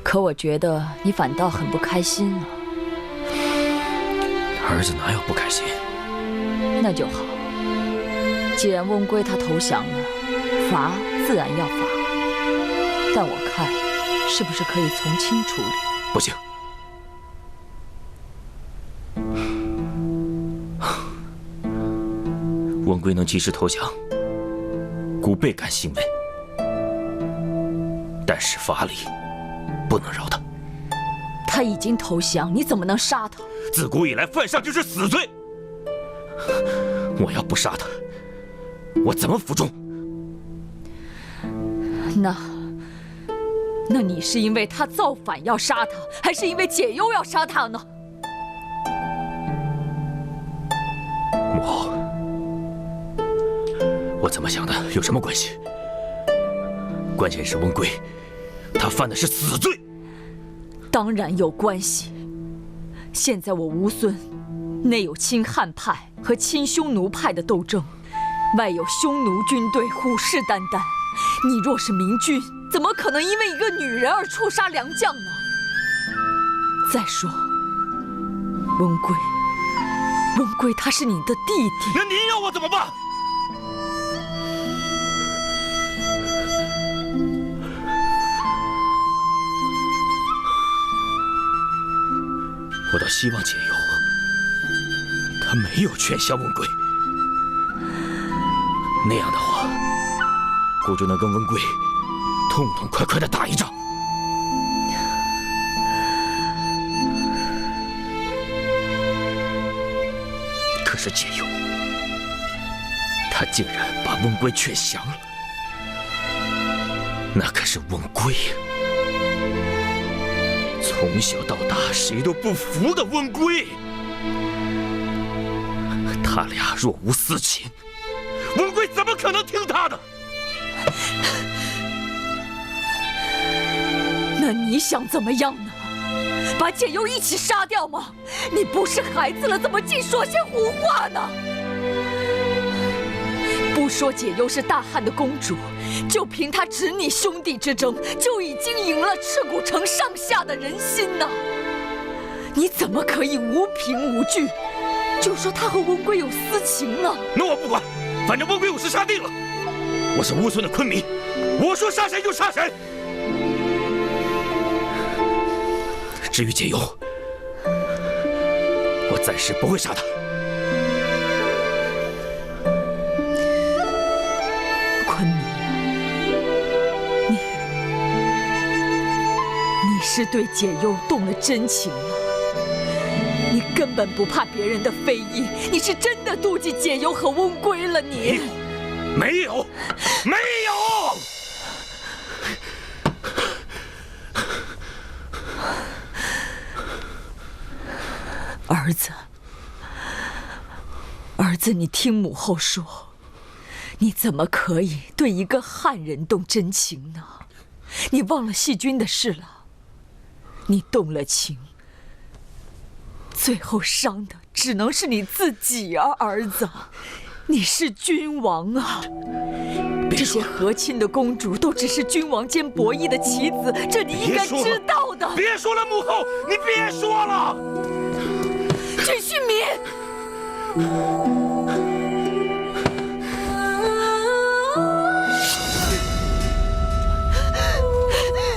可我觉得你反倒很不开心啊。儿子哪有不开心？那就好。既然温归他投降了，罚自然要罚，但我看是不是可以从轻处理？不行。温归能及时投降，故倍感欣慰。但是法理不能饶他。他已经投降，你怎么能杀他？自古以来，犯上就是死罪。我要不杀他，我怎么服众？那你是因为他造反要杀他，还是因为解忧要杀他呢？母后，我怎么想的有什么关系？关键是温归，他犯的是死罪。当然有关系。现在我吴孙内有亲汉派和亲匈奴派的斗争，外有匈奴军队虎视眈眈。你若是明君，怎么可能因为一个女人而触杀良将呢？再说，温归他是你的弟弟。那你要我怎么办？我倒希望解忧，他没有劝降温归，那样的话，我就能跟温归痛痛快快的打一仗。可是解忧，他竟然把温归劝降了，那可是温归呀！从小到大谁都不服的温归，他俩若无私情，温归怎么可能听他的？那你想怎么样呢？把解忧一起杀掉吗？你不是孩子了，怎么净说些胡话呢？不说解忧是大汉的公主，就凭她侄女兄弟之争，就已经赢了赤谷城上下的人心呢。你怎么可以无凭无据就说她和温归有私情呢？那我不管，反正温归我是杀定了。我是乌孙的昆明，我说杀谁就杀谁。至于解忧，我暂时不会杀他。昆明，你是对解忧动了真情了。你根本不怕别人的非议，你是真的妒忌解忧和温归了。你没有。儿子，你听母后说，你怎么可以对一个汉人动真情呢？你忘了细君的事了。你动了情，最后伤的只能是你自己啊，儿子。你是君王啊！这些和亲的公主都只是君王间博弈的棋子，这你应该知道的。别说了，母后，你别说了。君须民，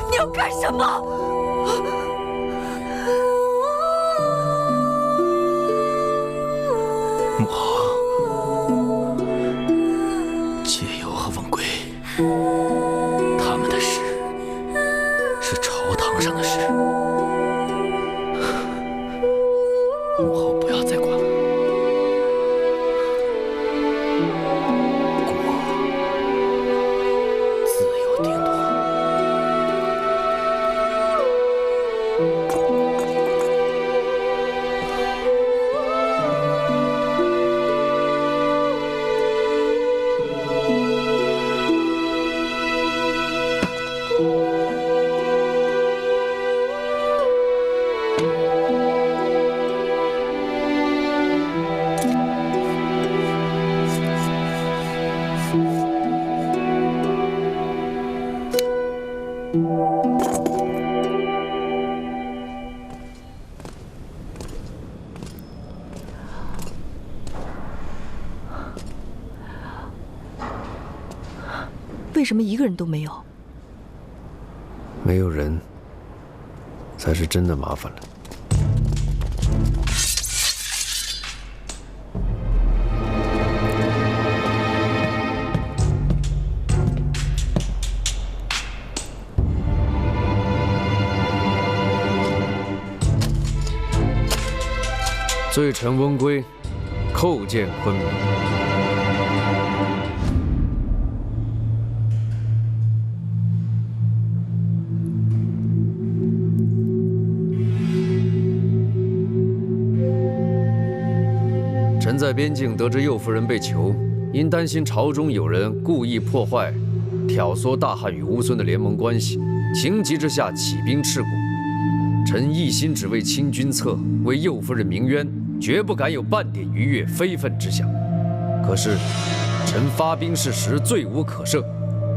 你要干什么？母后，解忧和温归，他们的事是朝堂上的事，母后不要再管了。国自有定夺。为什么一个人都没有？没有人，才是真的麻烦了。罪臣温归，叩见昆明。臣在边境得知右夫人被囚，因担心朝中有人故意破坏、挑唆大汉与乌孙的联盟关系，情急之下起兵赤谷。臣一心只为清君侧，为右夫人鸣冤，绝不敢有半点逾越非分之想。可是，臣发兵事时罪无可赦，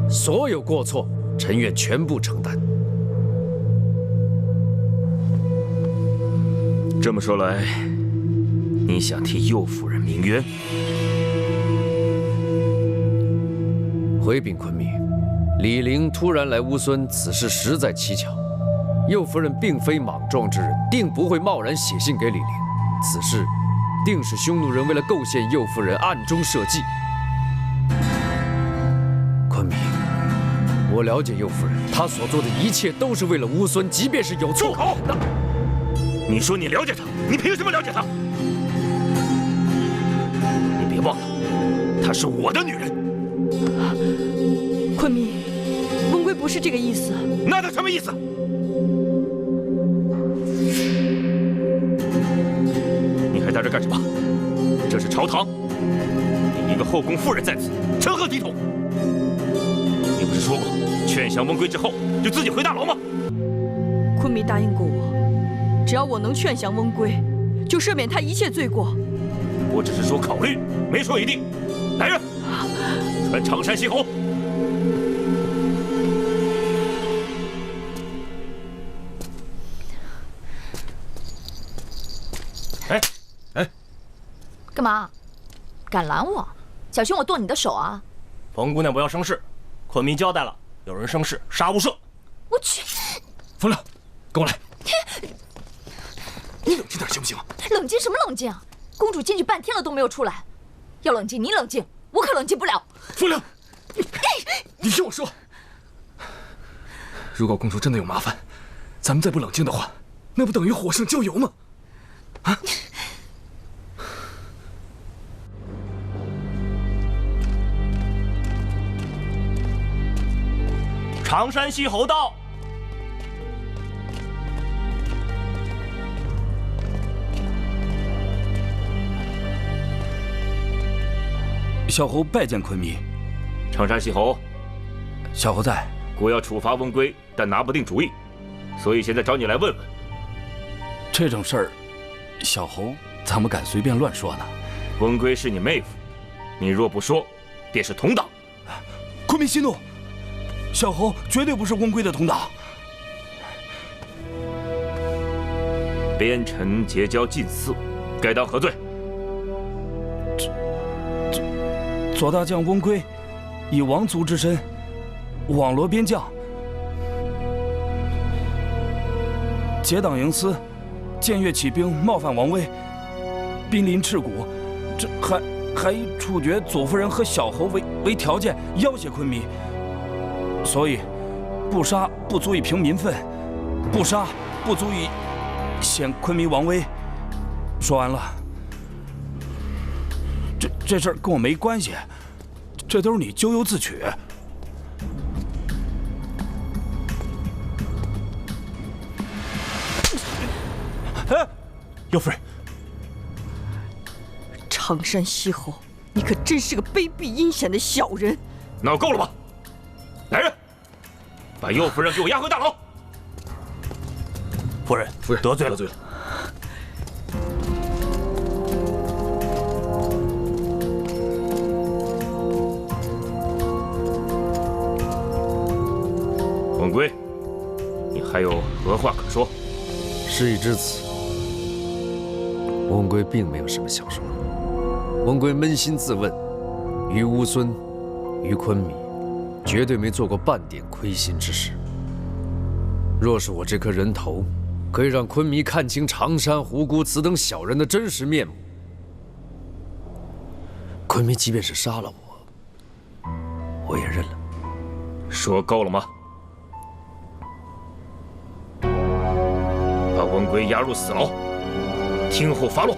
所有过错，臣愿全部承担。这么说来，你想替右夫人鸣冤？回禀昆明，李陵突然来乌孙，此事实在蹊跷。右夫人并非莽撞之人，定不会贸然写信给李陵。此事定是匈奴人为了构陷右夫人，暗中设计。昆明，我了解右夫人，她所做的一切都是为了乌孙，即便是有错。住口！你说你了解她，你凭什么了解她？你别忘了，她是我的女人。昆明，温归不是这个意思。那他什么意思？你还在这干什么？这是朝堂，你一个后宫妇人在此，成何体统？你不是说过劝降温归之后就自己回大牢吗？昆明答应过我，只要我能劝降温归，就赦免他一切罪过。我只是说考虑，没说一定。来人，传常山西侯。干嘛？敢拦我？小心我剁你的手啊！冯姑娘不要生事，昆明交代了，有人生事，杀无赦。我去！冯亮，跟我来。你冷静点行不行？冷静什么冷静？公主进去半天了都没有出来，要冷静你冷静，我可冷静不了。冯亮，你听我说，如果公主真的有麻烦，咱们再不冷静的话，那不等于火上浇油吗？啊！常山西侯到。小侯拜见昆明。常山西侯，小侯在。国要处罚温归，但拿不定主意，所以现在找你来问问。这种事儿，小侯怎么敢随便乱说呢？温归是你妹夫，你若不说，便是同党。昆明息怒。小侯绝对不是温归的同党。边臣结交近嗣，该当何罪？左大将温归以王族之身网罗边将，结党营私，僭越起兵，冒犯王威，兵临赤谷，这还以处决左夫人和小侯为条件要挟昆明。所以，不杀不足以平民愤，不杀不足以显昆明王威。说完了，这事儿跟我没关系，这都是你咎由自取。哎，右夫人，常山西侯，你可真是个卑鄙阴险的小人！闹够了吧？来人，把右夫人给我押回大牢。夫人，得罪了。温归，你还有何话可说？事已至此，温归并没有什么想说的。温归扪心自问，于乌孙，于昆明，绝对没做过半点亏心之事。若是我这颗人头可以让昆明看清常山、胡姑此等小人的真实面目，昆明即便是杀了我也认了。说够了吗？把温归押入死牢，听候发落。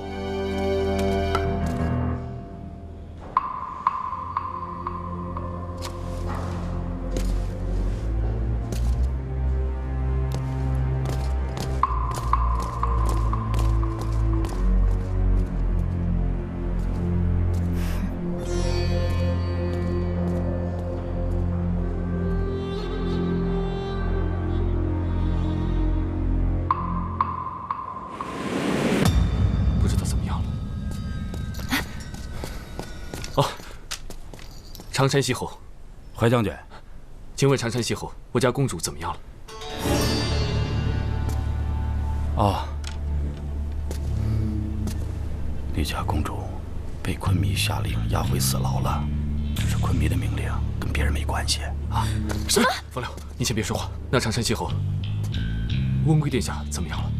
常山西侯，怀将军，请问常山西侯，我家公主怎么样了？哦，你家公主被昆弥下令押回死牢了，这是昆弥的命令，跟别人没关系啊。什么？风流，你先别说话。那常山西侯，温贵殿下怎么样了？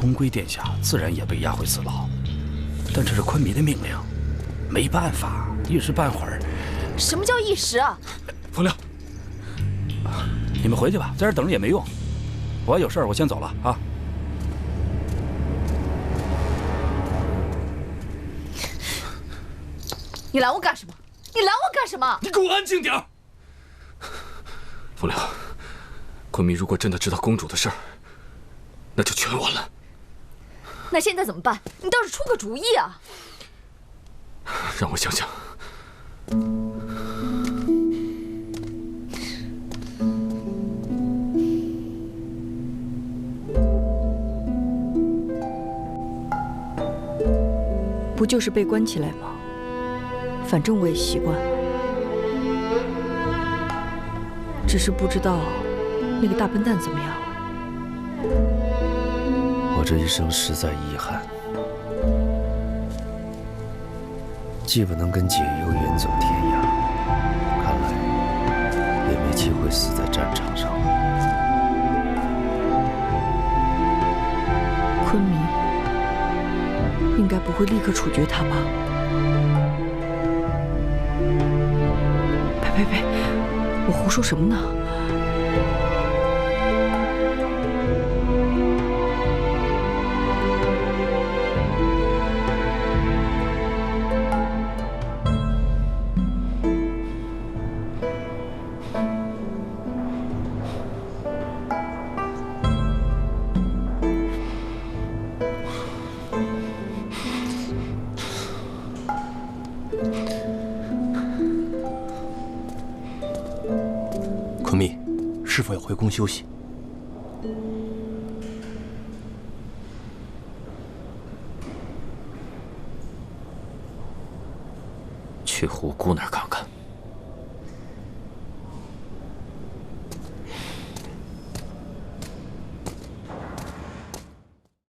温贵殿下自然也被押回死牢，但这是昆弥的命令，没办法，一时半会儿。什么叫一时啊？风流，你们回去吧，在这儿等着也没用。我有事儿，我先走了啊。你拦我干什么？你拦我干什么？你给我安静点儿！风流，昆弥如果真的知道公主的事儿，那就全完了。那现在怎么办？你倒是出个主意啊！让我想想。不就是被关起来吗？反正我也习惯了。只是不知道那个大笨蛋怎么样了。我这一生实在遗憾，既不能跟解忧远走天涯，看来也没机会死在战场上了。昆弥应该不会立刻处决他吧？呸！我胡说什么呢？昆弥，是否要回宫休息？去虎姑那儿看看。